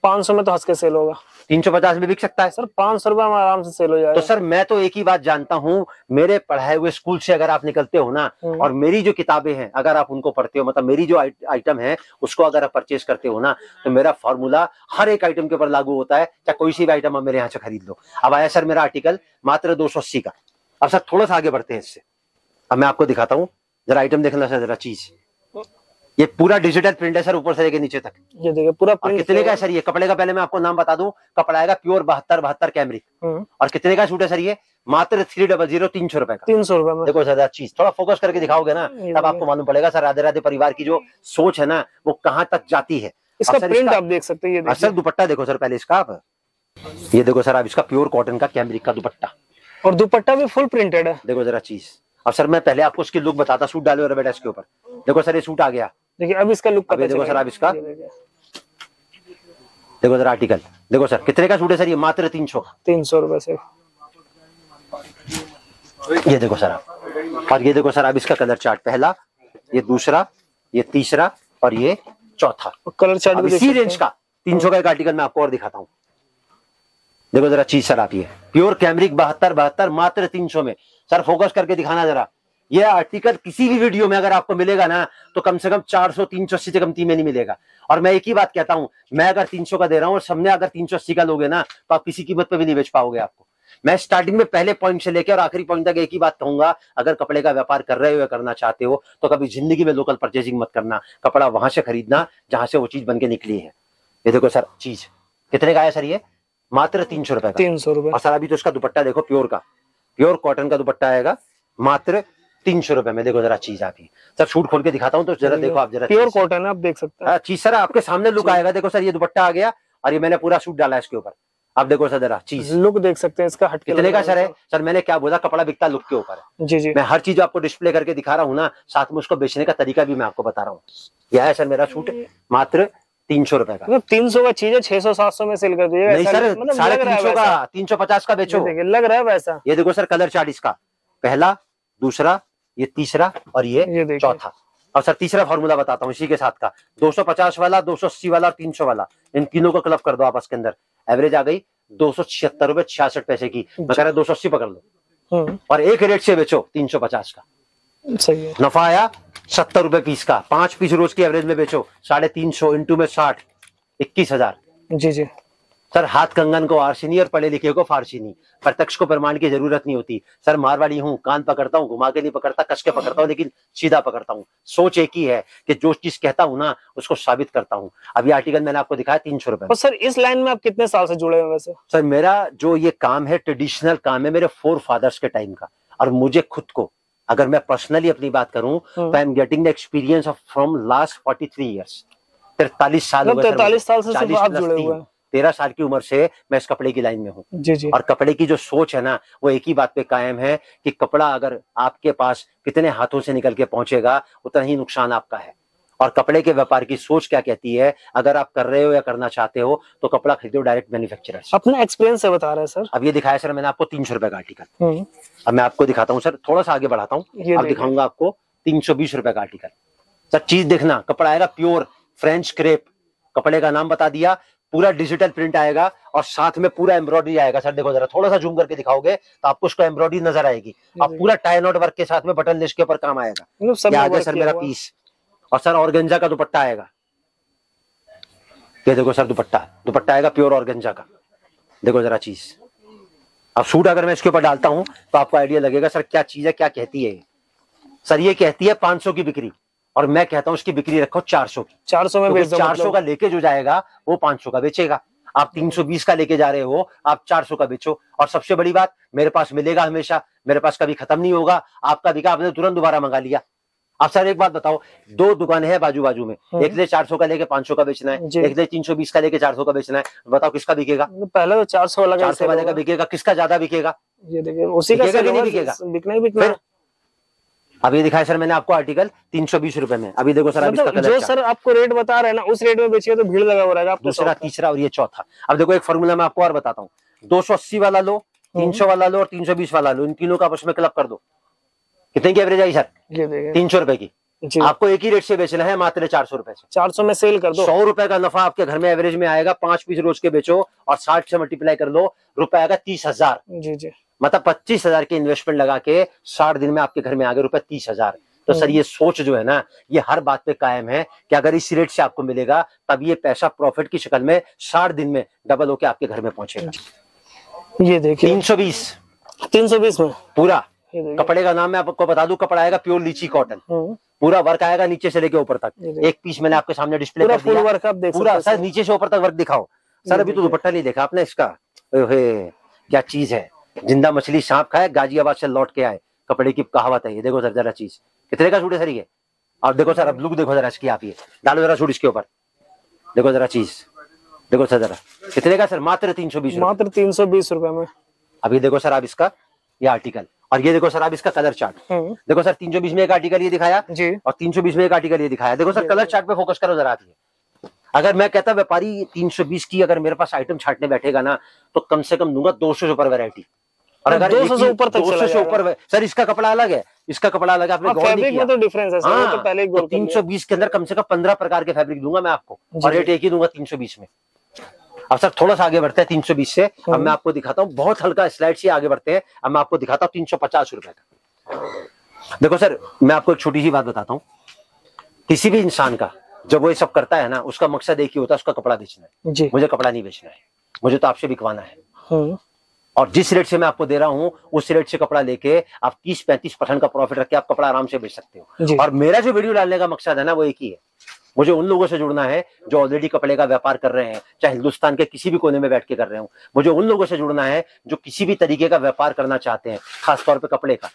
500 में तो हंस के सेल होगा। 350 में बिक सकता है सर, 500 रुपए में आराम से सेल हो जाएगा। तो सर मैं तो एक ही बात जानता हूँ, मेरे पढ़ाए हुए स्कूल से अगर आप निकलते हो ना, और मेरी जो किताबें हैं अगर आप उनको पढ़ते हो, मतलब मेरी जो आइटम है उसको अगर आप परचेज करते हो ना, तो मेरा फॉर्मूला हर एक आइटम के ऊपर लागू होता है, चाहे कोई सी भी आइटम आप मेरे यहाँ से खरीद लो। अब आया सर मेरा आर्टिकल मात्र 280 का। अब सर थोड़ा सा आगे बढ़ते हैं इससे, अब मैं आपको दिखाता हूँ, जरा आइटम देखना सर जरा चीज। ये पूरा डिजिटल प्रिंट है सर, ऊपर से लेके नीचे तक। ये देखिए पूरा प्रिंट। कितने का है सर ये? कपड़े का पहले मैं आपको नाम बता दूं, कपड़ा आएगा प्योर 72 कैमरिक। और कितने का सूट है सर ये? मात्र 300, 300 रुपए का। 300 रुपए में। देखो सर चीज थोड़ा फोकस करके दिखाओगे ना, तब आपको मालूम पड़ेगा सर राधे राधे परिवार की जो सोच है ना वो कहाँ तक जाती है। इसका प्रिंट आप देख सकते हैं। सर दुपट्टा देखो सर पहले इसका आप, ये देखो सर आप इसका प्योर कॉटन का कैमरिक का दुपट्टा, और दुपट्टा भी फुल प्रिंटेड है। देखो जरा चीज। अब सर मैं पहले आपको उसकी लुक बताता, सूट डाले और बेटा इसके ऊपर। देखो सर ये सूट आ गया, देखिए अब इसका लुक पता देखो सर आप इसका, देखो सर आर्टिकल, देखो सर कितने का सूट है सर ये? मात्र 300 रुपए से। ये देखो सर आप, और ये देखो सर आप इसका कलर चार्ट, पहला, ये दूसरा, ये तीसरा और ये चौथा। कलर चार्ट भी इसी रेंज का 300 का एक आर्टिकल मैं आपको और दिखाता हूँ। देखो जरा चीज सर आप, ये प्योर कैमरिक 72 मात्र 300 में। सर फोकस करके दिखाना जरा, ये आर्टिकल किसी भी वीडियो में अगर आपको मिलेगा ना तो कम से कम 400 380 से कमती में नहीं मिलेगा। और मैं एक ही बात कहता हूं, मैं अगर 300 का दे रहा हूं और सबने अगर 380 का लोगे ना तो आप किसी कीमत पे भी नहीं बेच पाओगे आपको। मैं स्टार्टिंग में पहले पॉइंट से लेकर और आखिरी पॉइंट तक एक ही बात कहूंगा, अगर कपड़े का व्यापार कर रहे हो या करना चाहते हो तो कभी जिंदगी में लोकल परचेजिंग मत करना, कपड़ा वहां से खरीदना जहां से वो चीज बन के निकली है। ये देखो सर चीज, कितने का है सर ये? मात्र 300 रुपए का। 300 रुपए। और सर अभी तो इसका दुपट्टा देखो, प्योर का, प्योर कॉटन का दुपट्टा आएगा मात्र 300 रुपए में। देखो जरा चीज आती सर, सूट खोल के दिखाता हूँ तो जरा देखो आप, जरा प्योर कॉटन है, आप देख सकते हैं चीज सर आपके सामने लुक आएगा। देखो सर ये दुपट्टा आ गया और ये मैंने पूरा सूट डाला है इसके ऊपर। आप देखो सर जरा चीज, लुक देख सकते हैं इसका। हट के कितने का सर है? सर मैंने क्या बोला, कपड़ा बिकता लुक के ऊपर है। जी जी। मैं हर चीज आपको डिस्प्ले करके दिखा रहा हूँ ना, साथ में उसको बेचने का तरीका भी मैं आपको बता रहा हूँ। यह है सर मेरा सूट मात्र 300 रुपए का। 300 का चीज है, 600-700 में सेल कर दीजिएगा। नहीं सर, 350 का, 350 का बेचो। लग रहा है वैसा। ये देखो सर कलर चार्ट इसका, पहला, दूसरा, ये तीसरा और ये चौथा। और सर तीसरा फॉर्मूला बताता हूँ इसी के साथ का, 250 वाला, 280 वाला और 300 वाला, इन तीनों को क्लब कर दो आपस के अंदर। एवरेज आ गई 276 रुपए 66 पैसे की। मैं कह रहा 280 पकड़ लो और एक रेट से बेचो 350 का। सही है। नफा आया 70 रुपए पीस का। 5 पीस रोज की एवरेज में बेचो, 350 इंटू में 60, 21,000। जी जी। सर हाथ कंगन को आरसी नहीं और पढ़े लिखे को फारसी नहीं, प्रत्यक्ष को प्रमाण की जरूरत नहीं होती। सर मारवाड़ी हूँ, कान पकड़ता हूँ, घुमा के नहीं पकड़ता, कस के पकड़ता हूँ, लेकिन सीधा पकड़ता हूँ। सोच एक ही है कि जो चीज कहता हूँ ना उसको साबित करता हूँ। अभी आर्टिकल मैंने आपको दिखाया 300 रुपए। सर इस लाइन में आप कितने साल से जुड़े हुए वैसे? सर मेरा जो ये काम है ट्रेडिशनल काम है मेरे 4 फादर्स के टाइम का। और मुझे खुद को अगर मैं पर्सनली अपनी बात करूं तो I am getting the experience of from last 43 years. 43 साल हो गए। 43 साल से सिर्फ आप जुड़े हुए हैं। 13 साल की उम्र से मैं इस कपड़े की लाइन में हूँ। जी जी। और कपड़े की जो सोच है ना वो एक ही बात पे कायम है कि कपड़ा अगर आपके पास कितने हाथों से निकल के पहुंचेगा उतना ही नुकसान आपका है। और कपड़े के व्यापार की सोच क्या कहती है, अगर आप कर रहे हो या करना चाहते हो तो कपड़ा खरीदो डायरेक्ट मैन्युफैक्चरर से। अपना एक्सपीरियंस से बता रहे हैं सर। अब ये दिखाया सर मैंने आपको 300 रुपए का आर्टिकल। अब मैं आपको दिखाता हूँ सर, थोड़ा सा आगे बढ़ाता हूँ, अब दिखाऊंगा आपको 320 रुपए का आर्टिकल। सर चीज देखना, कपड़ा आएगा प्योर फ्रेंच क्रेप, कपड़े का नाम बता दिया, पूरा डिजिटल प्रिंट आएगा और साथ में पूरा एम्ब्रॉयडरी आएगा। सर देखो जरा, थोड़ा सा जूम करके दिखाओगे तो आपको उसको एम्ब्रॉयडरी नजर आएगी और पूरा टाई नॉट वर्क के साथ में बटन लेस के ऊपर काम आएगा। ये आगे सर मेरा पीस, और सर ऑर्गेंजा का दुपट्टा आएगा। ये देखो सर दुपट्टा आएगा प्योर ऑर्गेंजा का। देखो जरा चीज, अब सूट अगर मैं इसके ऊपर डालता हूं तो आपको आइडिया लगेगा सर क्या चीज है, क्या कहती है। सर ये कहती है 500 की बिक्री और मैं कहता हूं उसकी बिक्री रखो 400 की। 400 में बेच दो, 400 का लेके जो जाएगा वो 500 का बेचेगा। आप 320 का लेके जा रहे हो, आप 400 का बेचो। और सबसे बड़ी बात, मेरे पास मिलेगा हमेशा, मेरे पास कभी खत्म नहीं होगा। आपका बिका, आपने तुरंत दोबारा मंगा लिया। आप सर एक बात बताओ, दो दुकानें हैं बाजू बाजू में, एक से 400 का लेके 500 का बेचना है, एक से 320 का लेके 400 का बेचना है, बताओ किसका बिकेगा? पहले तो 400 वाले का बिकेगा। किसका ज्यादा बिकेगा? ये देखिए उसी का नहीं बिकेगा, बिकना ही बिकना। अब ये दिखाया सर मैंने आपको आर्टिकल 320 रुपए में। अभी देखो सर, मतलब इसका जो सर आपको रेट बता रहे हैं ना, उस रेट में बेचिए तो भीड़ लगा हो रहेगा। दूसरा, तीसरा और ये चौथा। अब देखो एक फॉर्मूला मैं आपको और बताता हूँ, 280 वाला लो, 300 वाला लो और 320 वाला लो, इन तीनों का आपस में क्लब कर दो। कितने की एवरेज आई सर? 300 रुपए की। आपको एक ही रेट से बेचना है, मात्र 400 रुपए से। 400 में सेल कर दो। 100 रुपए का नफा आपके घर में एवरेज में आएगा। 5 पीस रोज के बेचो और 60 से मल्टीप्लाई कर लो, रुपए आएगा 30,000। जी। मतलब 25,000 की इन्वेस्टमेंट लगा के 60 दिन में आपके घर में आ गए रुपए 30,000। तो सर ये सोच जो है ना, ये हर बात पे कायम है कि अगर इस रेट से आपको मिलेगा तब ये पैसा प्रॉफिट की शक्ल में 60 दिन में डबल होके आपके घर में पहुंचेगा। ये देखिए 320 में पूरा कपड़े का नाम मैं आपको बता दूं, कपड़ा आएगा प्योर लीची कॉटन, पूरा वर्क आएगा नीचे से लेके ऊपर तक। एक पीस मैंने आपके सामने डिस्प्ले कर दिया, वर्क आप देख पूरा सर नीचे से ऊपर तक वर्क दिखाओ। सर अभी तो दुपट्टा नहीं देखा आपने इसका, क्या चीज है, जिंदा मछली सांप खाए, गाजियाबाद से लौट के आए, कपड़े की कहावत है ये। देखो सर जरा चीज, कितने का सूट है सर ये? अब देखो सर, अब लुक देखो जरा इसकी, आप ये डालो जरा सूट इसके ऊपर, देखो जरा चीज, देखो सर जरा कितने का सर? मात्र 320, मात्र 320 रुपए में। अभी देखो सर आप इसका ये आर्टिकल, और ये देखो सर आप इसका कलर चार्ट। देखो सर 320 में एक आर्टिकल ये दिखाया जी, और 320 में एक आर्टिकल ये दिखाया। देखो सर कलर चार्ट पे फोकस करो जरा। अगर मैं कहता व्यापारी 320 की अगर मेरे पास आइटम छाटने बैठेगा ना तो कम से कम दूंगा 200 से ऊपर वैरायटी। और अगर 200 से ऊपर तक 200 से ऊपर सर, इसका कपड़ा अलग है, इसका कपड़ा अलग है, आपने गौर नहीं किया? तो डिफरेंस है सर, तो पहले 320 के अंदर कम से कम 15 प्रकार के फैब्रिक दूंगा मैं आपको, और रेट एक ही दूंगा 320 में। अब सर थोड़ा सा आगे बढ़ते हैं 320 से। अब मैं आपको दिखाता हूँ, बहुत हल्का स्लाइड से आगे बढ़ते हैं। अब मैं आपको दिखाता हूँ 350 रुपए का। देखो सर मैं आपको एक छोटी सी बात बताता हूँ, किसी भी इंसान का जब वो ये सब करता है ना, उसका मकसद एक ही होता है, उसका कपड़ा बेचना है। मुझे कपड़ा नहीं बेचना है, मुझे तो आपसे बिकवाना है। और जिस रेट से मैं आपको दे रहा हूं उस रेट से कपड़ा लेके आप 30-35% का प्रॉफिट रख के आप कपड़ा आराम से बेच सकते हो। और मेरा जो वीडियो डालने का मकसद है ना, वो एक ही है, मुझे उन लोगों से जुड़ना है जो ऑलरेडी कपड़े का व्यापार कर रहे हैं, चाहे हिंदुस्तान के किसी भी कोने में बैठ के कर रहे हो। मुझे उन लोगों से जुड़ना है जो किसी भी तरीके का व्यापार करना चाहते हैं, खासतौर पर कपड़े का।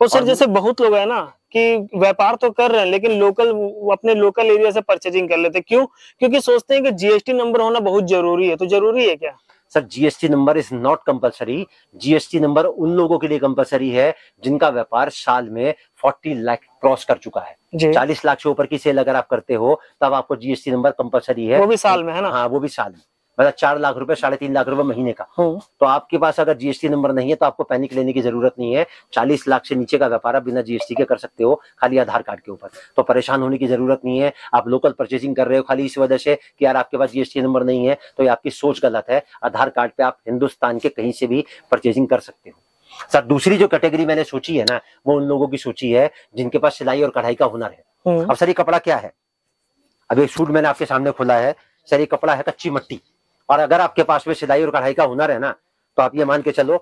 तो सर जैसे बहुत लोग है ना कि व्यापार तो कर रहे हैं लेकिन लोकल, अपने लोकल एरिया से परचेजिंग कर लेते हैं। क्यों? क्योंकि सोचते हैं कि जीएसटी नंबर होना बहुत जरूरी है। तो जरूरी है क्या? Sir GST number is not compulsory. GST number उन लोगों के लिए कंपलसरी है जिनका व्यापार साल में 40 लाख क्रॉस कर चुका है। 40 लाख से ऊपर की सेल अगर आप करते हो तब आपको जीएसटी नंबर कंपलसरी है। वो भी साल में है ना? हाँ वो भी साल में, मतलब 4 लाख रुपए 3.5 लाख रुपए महीने का। तो आपके पास अगर जीएसटी नंबर नहीं है तो आपको पैनिक लेने की जरूरत नहीं है। 40 लाख से नीचे का व्यापार आप बिना जीएसटी के कर सकते हो, खाली आधार कार्ड के ऊपर। तो परेशान होने की जरूरत नहीं है। आप लोकल परचेजिंग कर रहे हो खाली इस वजह से कि यार आपके पास जीएसटी नंबर नहीं है, तो ये आपकी सोच गलत है। आधार कार्ड पे आप हिंदुस्तान के कहीं से भी परचेजिंग कर सकते हो। सर दूसरी जो कैटेगरी मैंने सोची है ना, वो उन लोगों की सोची है जिनके पास सिलाई और कढ़ाई का हुनर है। अब सर ये कपड़ा क्या है? अब एक सूट मैंने आपके सामने खोला है सर, ये कपड़ा है कच्ची मट्टी। और अगर आपके पास में सिलाई और कढ़ाई का हुनर है ना, तो आप ये मान के चलो।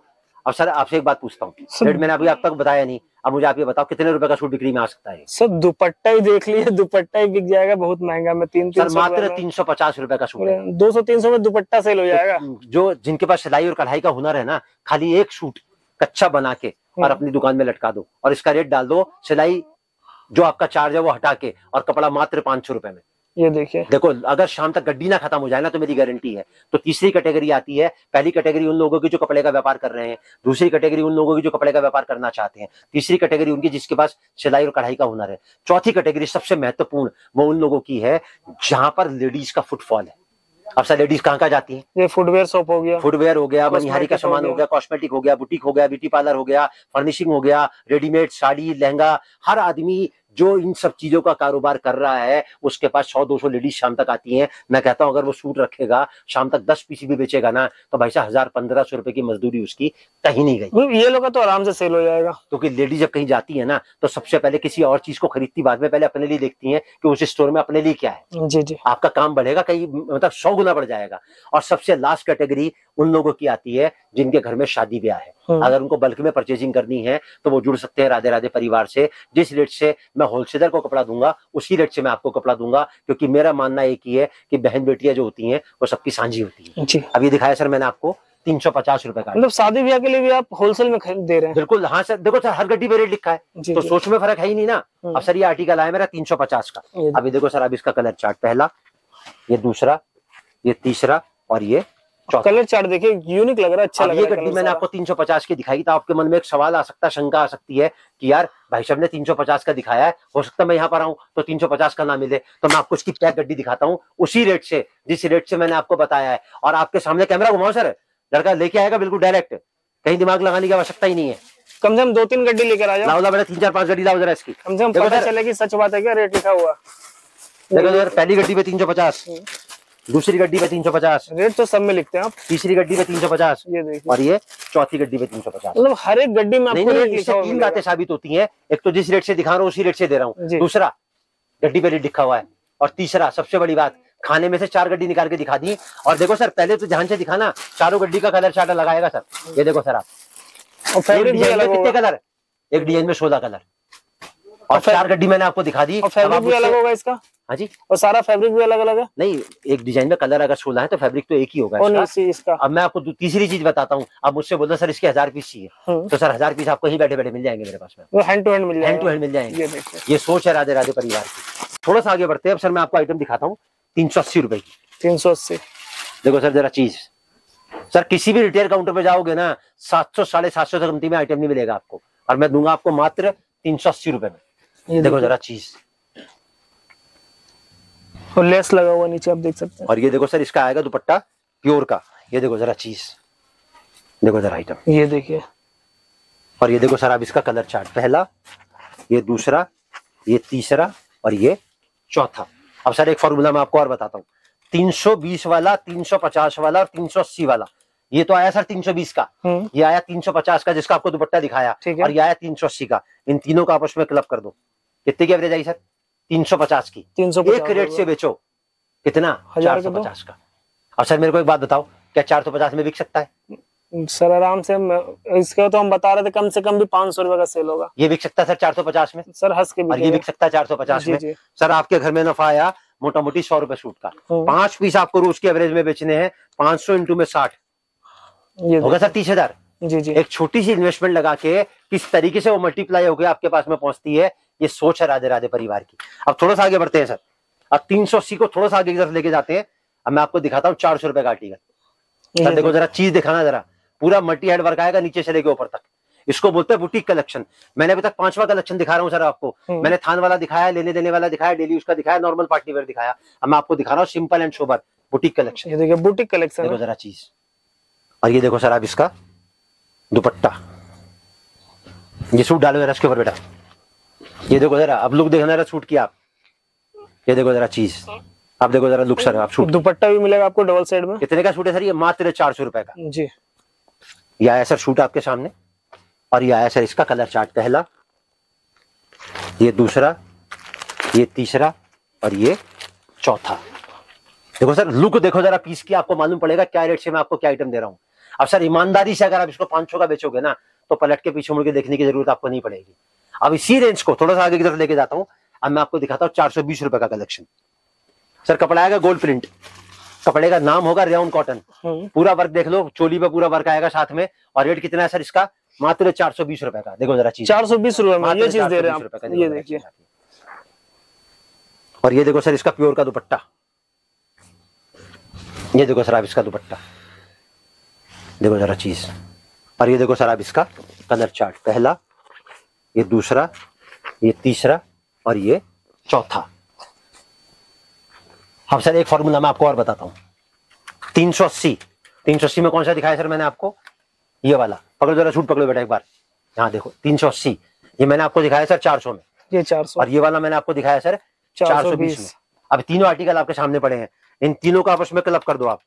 अब सर आपसे एक बात पूछता हूँ, रेट मैंने अभी आप तक बताया नहीं, अब मुझे आप ये बताओ कितने रुपए का सूट बिक्री में आ सकता है? सर दुपट्टा ही देख लिए, दुपट्टा ही बिक जाएगा बहुत महंगा में। 300 मात्र 350 रुपए का सूट है। 200-300 में दुपट्टा सेल हो जाएगा। जो जिनके पास सिलाई और कढ़ाई का हुनर है ना, खाली एक सूट कच्चा बना के और अपनी दुकान में लटका दो और इसका रेट डाल दो, सिलाई जो आपका चार्ज है वो हटा के, और कपड़ा मात्र 500 रुपए में। ये देखिए, देखो अगर शाम तक गड्डी ना खत्म हो जाए ना तो मेरी गारंटी है। तो तीसरी कैटेगरी आती है। पहली कैटेगरी उन लोगों की जो कपड़े का व्यापार कर रहे हैं, दूसरी कैटेगरी उन लोगों की जो कपड़े का व्यापार करना चाहते हैं, तीसरी कैटेगरी उनकी जिसके पास सिलाई और कढ़ाई का हुनर है, चौथी कैटेगरी सबसे महत्वपूर्ण वो उन लोगों की है जहां पर लेडीज का फुटफॉल है। अब सर लेडीज कहाँ कहाँ जाती हैं? ये फुटवेयर शॉप हो गया, फुटवेयर हो गया, मनिहारी का सामान हो गया, कॉस्मेटिक हो गया, बुटीक हो गया, ब्यूटी पार्लर हो गया, फर्निशिंग हो गया, रेडीमेड साड़ी लहंगा। हर आदमी जो इन सब चीजों का कारोबार कर रहा है उसके पास 100-200 लेडीज शाम तक आती हैं। मैं कहता हूं अगर वो सूट रखेगा शाम तक 10 पीस भी बेचेगा ना तो भाई साहब 1000-1500 रुपए की मजदूरी उसकी कहीं नहीं गई। ये लोग तो आराम से सेल हो जाएगा। क्योंकि लेडीज जब कहीं जाती है ना तो सबसे पहले किसी और चीज को खरीदती, बाद में पहले अपने लिए देखती है कि उस स्टोर में अपने लिए क्या है। जी जी, आपका काम बढ़ेगा, कहीं मतलब 100 गुना बढ़ जाएगा। और सबसे लास्ट कैटेगरी उन लोगों की आती है जिनके घर में शादी ब्याह है। अगर उनको बल्क में परचेजिंग करनी है तो वो जुड़ सकते हैं राधे राधे परिवार से। जिस रेट से मैं होलसेलर को कपड़ा दूंगा उसी रेट से मैं आपको कपड़ा दूंगा, क्योंकि मेरा मानना एक ही है कि बहन बेटियां जो होती हैं वो सबकी साझी होती है जी। अब ये दिखाया सर मैंने आपको 350 रुपए का। मतलब शादी ब्याह के लिए भी आप होलसेल में दे रहे हैं? बिल्कुल हाँ सर, देखो सर हर गड्डी पे रेट लिखा है तो जी। सोच में फर्क है ही नहीं ना। अब सर ये आर्टिकल आया मेरा 350 का। अभी देखो सर, अब इसका कलर चार्ट, पहला, ये दूसरा, ये तीसरा और ये चौथा। कलर चार्ट देखिए, यूनिक लग रहा है, अच्छा लग रहा है। ये गड्डी मैंने आपको 350 की दिखाई तो आपके मन में एक सवाल आ सकता है, शंका आ सकती है कि यार भाई साहब ने 350 का दिखाया है, हो सकता है मैं यहाँ पर आऊं तो 350 का ना मिले। तो मैं आपको इसकी पैक गड्डी दिखाता हूँ उसी रेट से जिस रेट से मैंने आपको बताया है। और आपके सामने कैमरा घुमाओ सर, लड़का लेके आएगा बिल्कुल डायरेक्ट, कहीं दिमाग लगाने की आवश्यकता ही नहीं है। कम से कम 2-3 गड्डी लेकर आ जाओ। लाओ बेटा 3-4-5 गड्डी लाओ जरा इसकी, कम से कम पता चले कि सच बात है क्या रेट लिखा हुआ। देखो यार, पहली गड्डी पे 350, दूसरी गड्डी पे 350, रेट तो सब में लिखते हैं आप। तीसरी गड्डी पे 350, ये देखिए, और ये चौथी गड्डी पे 350। मतलब हर एक गड्डी में आपको रेट लिखा हुआ तीन बातें साबित होती हैं, एक तो जिस रेट से दिखा रहा हूँ उसी रेट से दे रहा हूँ, दूसरा गड्डी पे रेट लिखा हुआ है, और तीसरा सबसे बड़ी बात, खाने में से 4 गड्डी निकाल के दिखा दी। और देखो सर पहले तो ध्यान से दिखाना, चारों गड्डी का कलर चार्ट लगाएगा सर। ये देखो सर आप, और फैब्रिक भी अलग कितने कलर, एक डिजाइन में 16 कलर, और 4 गड्डी मैंने आपको दिखा दी। और फैब्रिक भी अलग होगा इसका? हाँ जी, और सारा फैब्रिक भी अलग अलग है? नहीं, एक डिजाइन में कलर अगर 16 है तो फैब्रिक तो एक ही होगा इसका। अब मैं आपको तीसरी चीज बताता हूँ। अब मुझसे बोलना सर इसके 1000 पीस चाहिए, तो सर 1000 पीस आपको ही बैठे बैठे मिल जाएंगे मेरे पास में, वो हैंड टू हैंड मिल जाएगा, हैंड टू हैंड मिल जाएंगे। ये सोच है राधे राधे परिवार की। थोड़ा सा आगे बढ़ते हैं। अब सर मैं आपको आइटम दिखाता हूँ 380 रुपए की। 380। देखो सर जरा चीज, सर किसी भी रिटेल काउंटर पे जाओगे ना 700-750 से कमती में आइटम नहीं मिलेगा आपको, और मैं दूंगा आपको मात्र 380 रुपए में। देखो जरा चीज, और लेस लगा हुआ नीचे आप देख सकते हैं। और ये देखो सर इसका आएगा दुपट्टा प्योर का। ये देखो जरा चीज, देखो जरा आइटम, ये देखिए, और ये देखो सर आप इसका कलर चार्ट, पहला, ये दूसरा, ये तीसरा और ये चौथा। अब सर एक फॉर्मूला मैं आपको और बताता हूँ, 320 वाला, 350 वाला और 380 वाला, ये तो आया सर 320 का, ये आया 350 का जिसका आपको दुपट्टा दिखाया, और ये आया 380 का। इन तीनों का आपस में क्लब कर दो, कितने की एवरेज आई सर? 350 की। 350 एक रेट से बेचो कितना? 450 का। और सर मेरे को एक बात बताओ, क्या 450 में बिक सकता है? सर आराम से, इसका तो हम बता रहे थे कम से कम भी 500 रुपए का सेल होगा। ये बिक सकता है सर 450 में? सर हंस के, और ये बिक सकता है 450 में। सर आपके घर में नफा आया मोटा मोटी 100 रुपए सूट का, 5 पीस आपको रोज के एवरेज में बेचने हैं, 500 इंटू में 60 होगा सर 30,000। जी जी, एक छोटी सी इन्वेस्टमेंट लगा के किस तरीके से वो मल्टीप्लाई होकर आपके पास में पहुंचती है, ये सोच है राधे राधे परिवार की। अब थोड़ा सा आगे बढ़ते हैं सर, अब 380 को थोड़ा सा आगे की तरफ लेके जाते हैं। अब मैं आपको दिखाता हूँ 400 रुपए का आर्टिकल। सर देखो जरा चीज दिखाना, जरा पूरा मल्टी हेड वर्क आएगा नीचे से लेके ऊपर तक। इसको बोलते हैं बुटीक कलेक्शन। मैंने अभी तक 5वां कलेक्शन दिखा रहा हूँ सर आपको। मैंने थान वाला दिखाया, लेने देने वाला दिखाया, डेली उसका दिखाया, नॉर्मल पार्टी वेयर दिखाया। अब मैं आपको दिखा रहा हूँ simple and sober boutique collection. ये देखिए बुटीक कलेक्शन, देखो जरा चीज, और ये देखो सर आप इसका दुपट्टा, ये सूट डालो जरा इसके ऊपर बेटा, ये देखो जरा, अब लुक देखना जरा सूट की आप, ये देखो जरा चीज, आप देखो जरा लुक सर आप सूट। दुपट्टा भी मिलेगा आपको डबल साइड में। कितने का सूट है सर? ये मात्र 400 रुपए का जी। ये आया सर सूट आपके सामने, और ये आया सर इसका कलर चार्ट, पहला, ये दूसरा, ये तीसरा और ये चौथा। देखो सर लुक देखो जरा पीस की, आपको मालूम पड़ेगा क्या रेट से मैं आपको क्या आइटम दे रहा हूँ। अब सर ईमानदारी से अगर आप इसको 500 का बेचोगे ना तो पलट के पीछे मुड़ के देखने की जरूरत आपको नहीं पड़ेगी। अब इसी रेंज को थोड़ा सा आगे की तरफ लेके जाता हूँ। अब मैं आपको दिखाता हूँ 420 रुपए का कलेक्शन। सर कपड़ा आएगा गोल्ड प्रिंट, कपड़े का नाम होगा रेयन कॉटन, पूरा वर्क देख लो, चोली पे पूरा वर्क आएगा साथ में। और रेट कितना है सर इसका? मात्र 420 रुपए का। देखो जरा चीज, 420 रुपए में ये चीज दे रहे हैं आप, ये देखिए। और ये देखो सर इसका प्योर का दुपट्टा, ये देखो सर आप इसका दुपट्टा देखो जरा चीज। और ये देखो सर आप इसका कलर चार्ट, पहला, ये दूसरा, ये तीसरा और ये चौथा। अब सर एक फॉर्मूला मैं आपको और बताता हूं। 380 में कौन सा दिखाया सर मैंने आपको? ये वाला। पकड़ो जरा, सूट पकड़ो बेटा एक बार। हाँ देखो 380, ये मैंने आपको दिखाया सर 400 में, ये 400। और ये वाला मैंने आपको दिखाया सर 420 में। अब तीनों आर्टिकल आपके सामने पड़े हैं, इन तीनों का आपस में क्लब कर दो आप।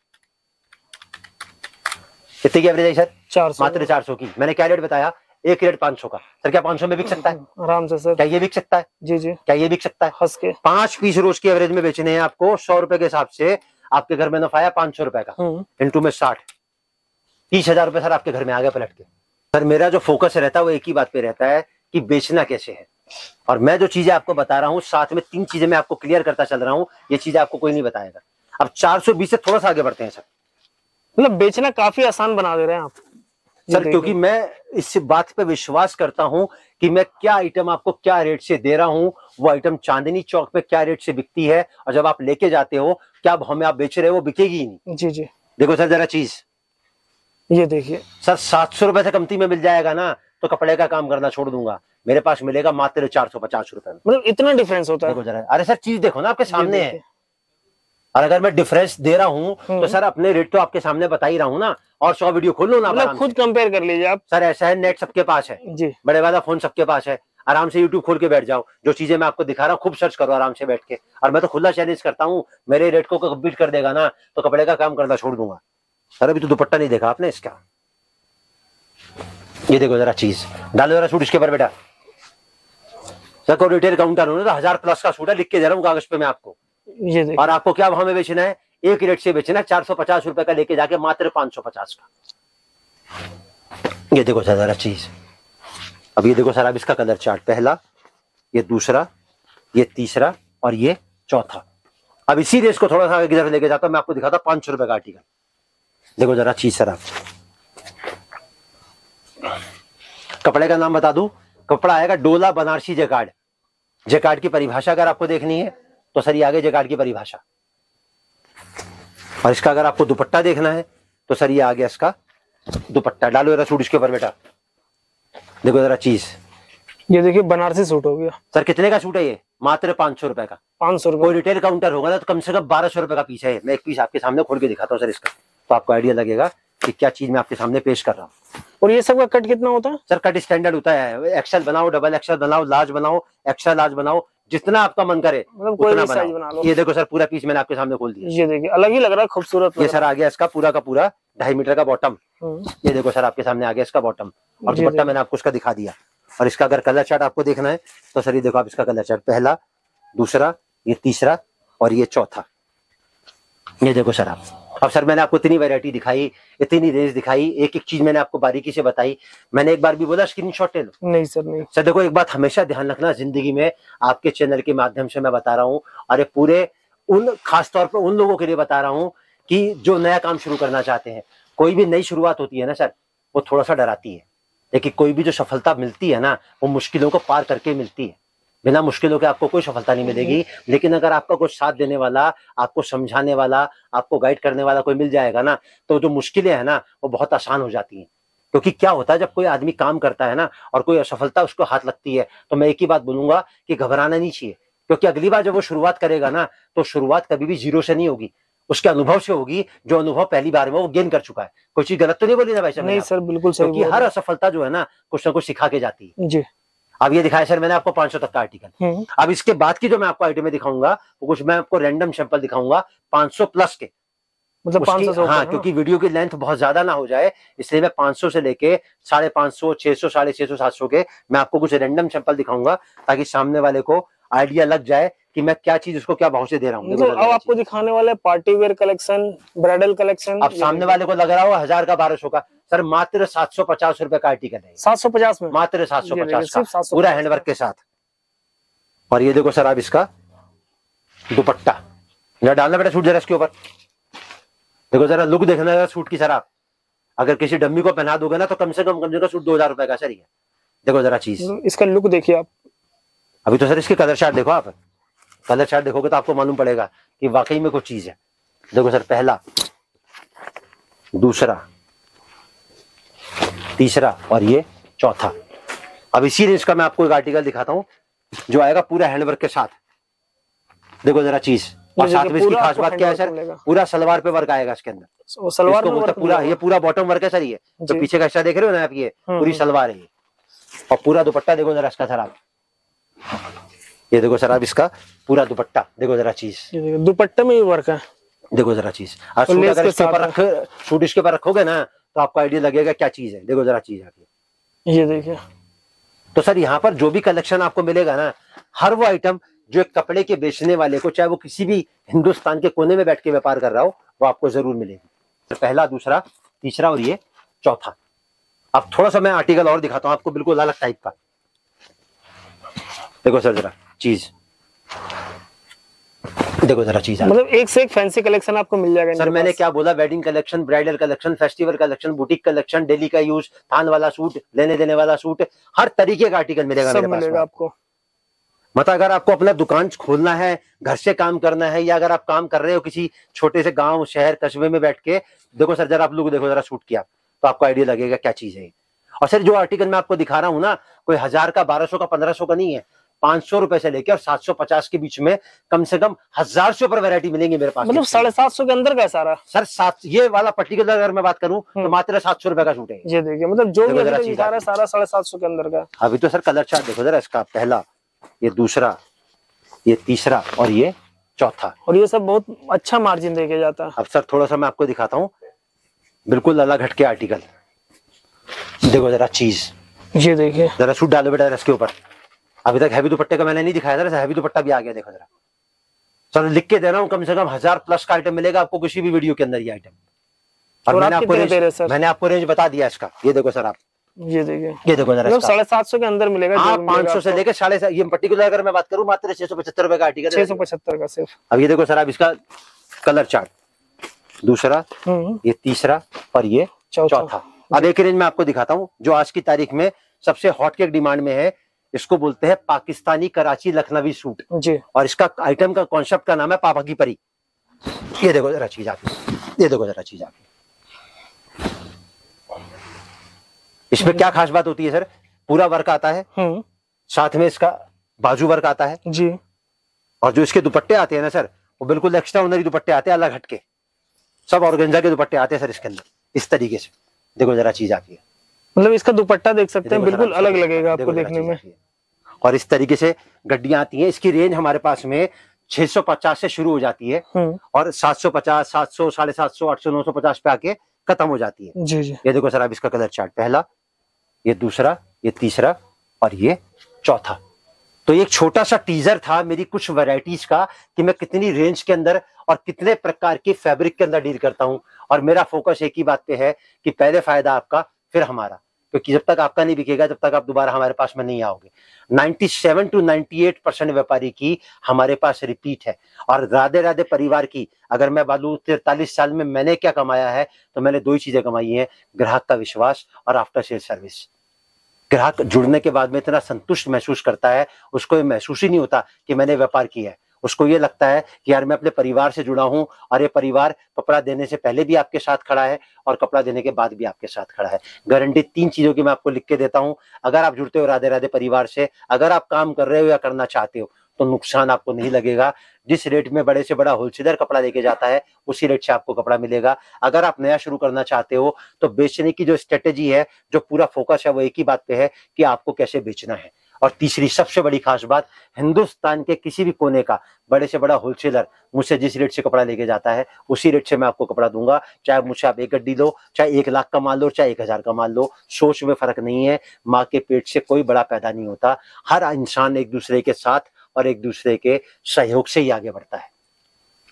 कितने की एवरेज है सर? 400, मात्र 400 की। मैंने क्या रेट बताया? एक रेट 500 का। सर क्या 500 में बिक सकता है? आराम से सर। क्या ये बिक सकता है? जी जी। क्या ये बिक सकता है? हंस के। 5 पीस रोज की एवरेज में बेचने हैं आपको 100 रुपए के हिसाब से। आपके घर में नफा आया 500 रुपए का, इंटू में 60, 30,000 रुपए सर आपके घर में आ गए पलट के। सर मेरा जो फोकस रहता है वो एक ही बात पे रहता है कि बेचना कैसे है। और मैं जो चीजें आपको बता रहा हूँ, साथ में 3 चीजें मैं आपको क्लियर करता चल रहा हूँ, ये चीजें आपको कोई नहीं बताएगा। अब 420 से थोड़ा सा आगे बढ़ते हैं सर। मतलब बेचना काफी आसान बना दे रहे हैं आप सर, क्योंकि मैं इस बात पे विश्वास करता हूं कि मैं क्या आइटम आपको क्या रेट से दे रहा हूं, वो आइटम चांदनी चौक पे क्या रेट से बिकती है, और जब आप लेके जाते हो क्या भाव में आप बेच रहे हो वो बिकेगी ही नहीं। जी जी। देखो सर जरा चीज, ये देखिए सर 700 रुपए से कमती में मिल जाएगा ना तो कपड़े का काम करना छोड़ दूंगा, मेरे पास मिलेगा मात्र 450 रुपए में। मतलब इतना डिफरेंस होता है? देखो जरा, अरे सर चीज देखो ना, आपके सामने है। और अगर मैं डिफरेंस दे रहा हूं तो सर अपने रेट तो आपके सामने बता ही रहा हूं ना, और 100 वीडियो खोल लो ना, मतलब खुद कंपेयर कर लीजिए आप। सर ऐसा है, नेट सबके पास है जी, बड़े वाला फोन सबके पास है, आराम से यूट्यूब खोल के बैठ जाओ, जो चीजें मैं आपको दिखा रहा हूँ खूब सर्च करो आराम से बैठ के। और मैं तो खुला चैलेंज करता हूँ, मेरे रेट को कंप्लीट कर देगा ना तो कपड़े का काम करना छोड़ दूंगा। सर अभी तो दुपट्टा नहीं देखा आपने इसका, ये देखो जरा चीज, डालो जरा सूट इसके ऊपर बेटा। सर को रिटेल काउंटर हो ना तो 1000 प्लस का सूट है, लिख के दे रहा हूँ कागज पे मैं आपको। ये देखिए। और आपको क्या भाव में बेचना है? एक रेट से बेचना है, 450 रुपए का लेके जाके मात्र 550 का। ये देखो सर जरा चीज। अब ये देखो सर अब इसका कलर चार्ट, पहला, ये दूसरा, ये तीसरा और ये चौथा। अब इसी रेस को थोड़ा सा आगे लेके जाता हूं, मैं आपको दिखाता हूं 500 रुपए का आर्टिकल। देखो जरा चीज सर, आप कपड़े का नाम बता दूं, कपड़ा आएगा डोला बनारसी जैकार्ड। जैकार्ड की परिभाषा अगर आपको देखनी है तो सर ये आगे जैकार्ड की परिभाषा। और इसका अगर आपको दुपट्टा देखना है तो सर ये आ गया इसका दुपट्टा। डालो जरा सूट इसके ऊपर बेटा, देखो जरा चीज। ये देखिए बनारसी सूट हो गया। सर कितने का सूट है ये? मात्र 500 रुपए का। 500 रुपए। कोई रिटेल काउंटर होगा ना तो कम से कम 1200 रुपए का पीस है। मैं एक पीस आपके सामने खोल के दिखाता हूँ सर इसका, तो आपको आइडिया लगेगा कि क्या चीज मैं आपके सामने पेश कर रहा हूँ। और ये सब का कट कितना होता है? सर कट स्टैंडर्ड होता है, एक्सेल बनाओ, डबल एक्सेल बनाओ, लार्ज बनाओ, एक्स्ट्रा लार्ज बनाओ, जितना आपका मन करे मतलब कोई उतना भी साइज बना लो। ये देखो सर पूरा पीस मैंने आपके सामने खोल दिया। ये देखिए अलग ही लग रहा है, खूबसूरत। ये सर आ गया इसका पूरा का पूरा 2.5 मीटर का बॉटम। ये देखो सर आपके सामने आ गया इसका बॉटम, और दुपट्टा मैंने आपको उसका दिखा दिया। और इसका अगर कलर चार्ट आपको देखना है तो सर ये देखो आप इसका कलर चार्ट, पहला, दूसरा, ये तीसरा और ये चौथा। ये देखो सर आप। अब सर मैंने आपको इतनी वैरायटी दिखाई, इतनी रेंज दिखाई, एक एक चीज मैंने आपको बारीकी से बताई। मैंने एक बार भी बोला स्क्रीनशॉट ले लो? नहीं सर नहीं। सर देखो एक बात हमेशा ध्यान रखना जिंदगी में, आपके चैनल के माध्यम से मैं बता रहा हूँ, और ये पूरे उन खासतौर पर उन लोगों के लिए बता रहा हूँ कि जो नया काम शुरू करना चाहते हैं। कोई भी नई शुरुआत होती है ना सर, वो थोड़ा सा डराती है, लेकिन कोई भी जो सफलता मिलती है ना वो मुश्किलों को पार करके मिलती है। बिना मुश्किलों के आपको कोई सफलता नहीं मिलेगी, लेकिन अगर आपका कुछ साथ देने वाला, आपको समझाने वाला, आपको गाइड करने वाला कोई मिल जाएगा ना तो जो मुश्किलें हैं ना वो बहुत आसान हो जाती हैं। क्योंकि क्या होता है जब कोई आदमी काम करता है ना और कोई असफलता उसको हाथ लगती है तो मैं एक ही बात बोलूंगा कि घबराना नहीं चाहिए, क्योंकि अगली बार जब वो शुरुआत करेगा ना तो शुरुआत कभी भी जीरो से नहीं होगी, उसके अनुभव से होगी, जो अनुभव पहली बार में वो गेन कर चुका है। कोई चीज गलत तो नहीं बोली ना भाई साहब? नहीं सर बिल्कुल सही। क्योंकि हर असफलता जो है ना कुछ ना कुछ सिखा के जाती है जी। अब ये दिखाया सर मैंने आपको 500 तक का आर्टिकल। अब इसके बाद की जो मैं आपको आइटम दिखाऊंगा वो कुछ मैं आपको रैंडम सैंपल दिखाऊंगा 500 प्लस के, मतलब 500 से हाँ, क्योंकि वीडियो की लेंथ बहुत ज्यादा ना हो जाए इसलिए मैं 500 से लेके 550, 600, 650, 700 के मैं आपको कुछ रैंडम सैंपल दिखाऊंगा ताकि सामने वाले को आइडिया लग जाए कि मैं क्या चीज उसको क्या भाव से दे रहा हूँ। मतलब अब आपको दिखाने वाले party wear collection, bridal collection. अब सामने वाले को लग रहा हो 1000 का 1200 का, सर मात्र 750 रुपए का आर्टिकल है। 750 में? मात्र 750 का पूरा हैंडवर्क के साथ। और ये देखो सर आप इसका दुपट्टा, जरा डालना बेटा सूट जरा इसके ऊपर, देखो जरा लुक देखना जरा सूट की सर। आप अगर किसी डम्मी को पहना दोगे ना तो कम से कम सूट 2000 रुपए का सर। देखो जरा चीज, इसका लुक देखिए आप। अभी तो सर इसके कलर चार्ट देखो आप, कलर चार्ट देखोगे तो आपको मालूम पड़ेगा कि वाकई में कुछ चीज है। देखो सर, पहला, दूसरा, तीसरा और ये चौथा। अब इसी रेंज का मैं आपको एक आर्टिकल दिखाता हूं जो आएगा पूरा हैंडवर्क के साथ। देखो जरा चीज, और साथ में इसकी खास बात क्या है सर, पूरा सलवार पे वर्क आएगा इसके अंदर। सलवार में वर्क पूरा, ये पूरा बॉटम वर्क है सर। ये तो पीछे का हिस्सा देख रहे हो ना आप, ये पूरी सलवार है ये। और पूरा दुपट्टा देखो जरा इसका सर आप, ये देखो सर आप इसका पूरा दुपट्टा देखो जरा चीज, दुपट्टे में ही वर्क है। देखो जरा चीज। और सूट अगर इसके ऊपर सूट इसके ऊपर रखोगे ना तो आपको आइडिया लगेगा क्या चीज है। देखो जरा चीज आप ये देखिए। तो सर यहाँ पर जो भी कलेक्शन आपको मिलेगा ना, हर वो आइटम जो एक कपड़े के बेचने वाले को, चाहे वो किसी भी हिंदुस्तान के कोने में बैठ के व्यापार कर रहा हो, वो आपको जरूर मिलेगी। तो पहला, दूसरा, तीसरा और ये चौथा। अब थोड़ा सा मैं आर्टिकल और दिखाता हूँ आपको, बिल्कुल अलग टाइप का। देखो सर जरा चीज, देखो जरा चीज, मतलब एक से एक फैंसी कलेक्शन आपको मिल जाएगा सर। मैंने क्या बोला, wedding collection, bridal collection, festival collection, boutique collection, daily का यूज, थान वाला सूट, लेने देने वाला सूट, हर तरीके का आर्टिकल मिलेगा मेरे पास आपको। मतलब अगर आपको अपना दुकान खोलना है, घर से काम करना है, या अगर आप काम कर रहे हो किसी छोटे से गांव, शहर, कस्बे में बैठ के, देखो सर जरा आप लोग देखो जरा सूट किया तो आपको आइडिया लगेगा क्या चीज है। और सर जो आर्टिकल मैं आपको दिखा रहा हूँ ना, कोई 1000 का, 1200 का, 1500 का नहीं है। 500 रुपए से लेकर और 750 के बीच में कम से कम 1000 से ऊपर वैरायटी मिलेंगी मेरे पास। मतलब 750 के अंदर का सारा सर। 7, ये वाला पर्टिकुलर अगर मैं बात करूं तो मात्र 700 रुपए का सूट है। ये देखिए, मतलब जो भी दिखा रहा है सारा 750 के अंदर का। अभी तो सर कलर चार्ट देखो जरा इसका, पहला, ये दूसरा, ये तीसरा और ये चौथा। और ये सब बहुत अच्छा मार्जिन देके जाता है। अब सर थोड़ा सा मैं आपको दिखाता हूँ बिल्कुल अलग हटके आर्टिकल। देखो जरा चीज, ये देखिए जरा सूट डालो बेटा इसके ऊपर। अभी तक हैवी दुपट्टे का मैंने नहीं दिखाया था, हैवी दुपट्टा भी आ गया। देखो जरा, चलो लिख के दे रहा हूँ, कम से कम 1000 प्लस का आइटम मिलेगा आपको किसी भी वीडियो के अंदर ये आइटम। और मैंने आपको रेंज बता दिया इसका। ये देखो सर आप, ये देखिए, ये देखो जरा 750 के अंदर मिलेगा। हाँ, 500 से लेकर 750, ये पर्टिकुलर अगर मैं बात करूँ मात्र 675 रुपए का आर्टिकल, 675 का सिर्फ। अब ये देखो सर आप इसका कलर चार्ट, दूसरा, ये तीसरा और ये चौथा। अब एक रेंज में आपको दिखाता हूँ जो आज की तारीख में सबसे हॉट केक डिमांड में है। इसको बोलते हैं पाकिस्तानी कराची लखनवी सूट जी। और इसका आइटम का कॉन्सेप्ट का नाम है पापा की परी। ये देखो जरा चीज आप, ये देखो जरा चीज आप। इसमें क्या खास बात होती है सर, पूरा वर्क आता है, साथ में इसका बाजू वर्क आता है जी। और जो इसके दुपट्टे आते हैं ना सर, वो बिल्कुल एक्स्ट्रा ऑर्डिनरी दुपट्टे आते हैं, अलग हटके। सब ऑर्गेन्जा के दुपट्टे आते हैं सर इसके अंदर, इस तरीके से। देखो जरा चीज आती है, मतलब इसका दुपट्टा देख सकते हैं, बिल्कुल अलग लगेगा आपको देखने में। और इस तरीके से गड्डियां आती हैं। इसकी रेंज हमारे पास में 650 से शुरू हो जाती है और 750, 700, 750, 800, 950 पे आके खत्म हो जाती है जी जी। ये देखो सर आप इसका कलर चार्ट, पहला, ये दूसरा, ये तीसरा और ये चौथा। तो एक छोटा सा टीजर था मेरी कुछ वैरायटीज का कि मैं कितनी रेंज के अंदर और कितने प्रकार की फैब्रिक के अंदर डील करता हूं। और मेरा फोकस एक ही बात पे है कि पहले फायदा आपका फिर हमारा, क्योंकि जब तक आपका नहीं बिकेगा तब तक आप दोबारा हमारे पास में नहीं आओगे। 97 to 98% व्यापारी की हमारे पास रिपीट है। और राधे राधे परिवार की अगर मैं बोलूं 43 साल में मैंने क्या कमाया है, तो मैंने 2 ही चीजें कमाई हैं, ग्राहक का विश्वास और आफ्टर सेल सर्विस। ग्राहक जुड़ने के बाद में इतना संतुष्ट महसूस करता है, उसको ये महसूस ही नहीं होता कि मैंने व्यापार किया है। उसको ये लगता है कि यार मैं अपने परिवार से जुड़ा हूं और ये परिवार कपड़ा देने से पहले भी आपके साथ खड़ा है और कपड़ा देने के बाद भी आपके साथ खड़ा है। गारंटी 3 चीजों की मैं आपको लिख के देता हूं। अगर आप जुड़ते हो राधे राधे परिवार से, अगर आप काम कर रहे हो या करना चाहते हो, तो नुकसान आपको नहीं लगेगा। जिस रेट में बड़े से बड़ा होलसेलर कपड़ा लेके जाता है उसी रेट से आपको कपड़ा मिलेगा। अगर आप नया शुरू करना चाहते हो तो बेचने की जो स्ट्रेटेजी है, जो पूरा फोकस है, वो एक ही बात पे है कि आपको कैसे बेचना है। और तीसरी सबसे बड़ी खास बात, हिंदुस्तान के किसी भी कोने का बड़े से बड़ा होलसेलर मुझसे जिस रेट से कपड़ा लेके जाता है उसी रेट से मैं आपको कपड़ा दूंगा। चाहे मुझसे आप 1 गड्डी लो, चाहे 1 लाख का माल लो, चाहे 1000 का माल लो, सोच में फर्क नहीं है। माँ के पेट से कोई बड़ा पैदा नहीं होता। हर इंसान एक दूसरे के साथ और एक दूसरे के सहयोग से ही आगे बढ़ता है।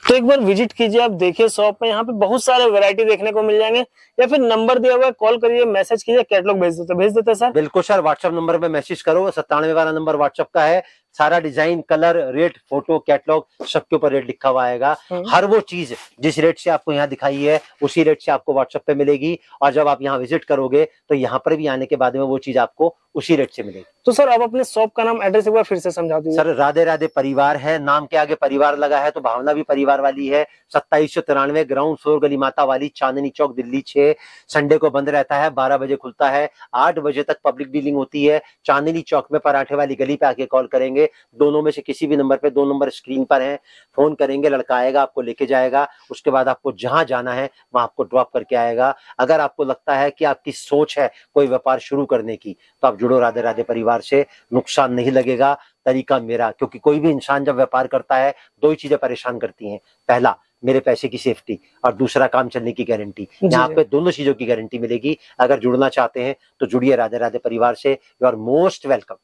तो एक बार विजिट कीजिए, आप देखिए शॉप में, यहाँ पे बहुत सारे वैरायटी देखने को मिल जाएंगे। या फिर नंबर दिया हुआ है, कॉल करिए, मैसेज कीजिए, कैटलॉग भेज देते सर। बिल्कुल सर, व्हाट्सएप नंबर पे मैसेज करो, 97 वाला नंबर व्हाट्सएप का है। सारा design, colour, rate, photo, catalogue सबके ऊपर रेट लिखा हुआ आएगा। हर वो चीज जिस रेट से आपको यहाँ दिखाई है उसी रेट से आपको व्हाट्सएप पे मिलेगी, और जब आप यहाँ विजिट करोगे तो यहाँ पर भी आने के बाद में वो चीज आपको उसी रेट से मिलेगी। तो सर आप अपने शॉप का नाम, एड्रेस एक बार फिर से समझा दीजिए। सर राधे राधे परिवार है, नाम के आगे परिवार लगा है तो भावना भी परिवार वाली है। 2793 ग्राउंड फ्लोर, गली माता वाली, चांदनी चौक, दिल्ली 6। संडे को बंद रहता है, 12 बजे खुलता है, 8 बजे तक पब्लिक डीलिंग होती है। चांदनी चौक में पराठे वाली गली पे आके कॉल करेंगे, दोनों में से किसी भी नंबर पे, 2 नंबर स्क्रीन पर है, फोन करेंगे, लड़का आएगा, आपको लेके जाएगा। उसके बाद आपको जहां जाना है वहां आपको ड्रॉप करके आएगा। अगर आपको लगता है कि आपकी सोच है कोई व्यापार शुरू करने की तो आप जुड़ो राधे राधे परिवार से, नुकसान नहीं लगेगा। तरीका मेरा, क्योंकि कोई भी इंसान जब व्यापार करता है 2 ही चीजें परेशान करती हैं, पहला मेरे पैसे की सेफ्टी और दूसरा काम चलने की गारंटी। यहाँ पे दोनों चीजों की गारंटी मिलेगी। अगर जुड़ना चाहते हैं तो जुड़िए राधे राधे परिवार से। You are most welcome.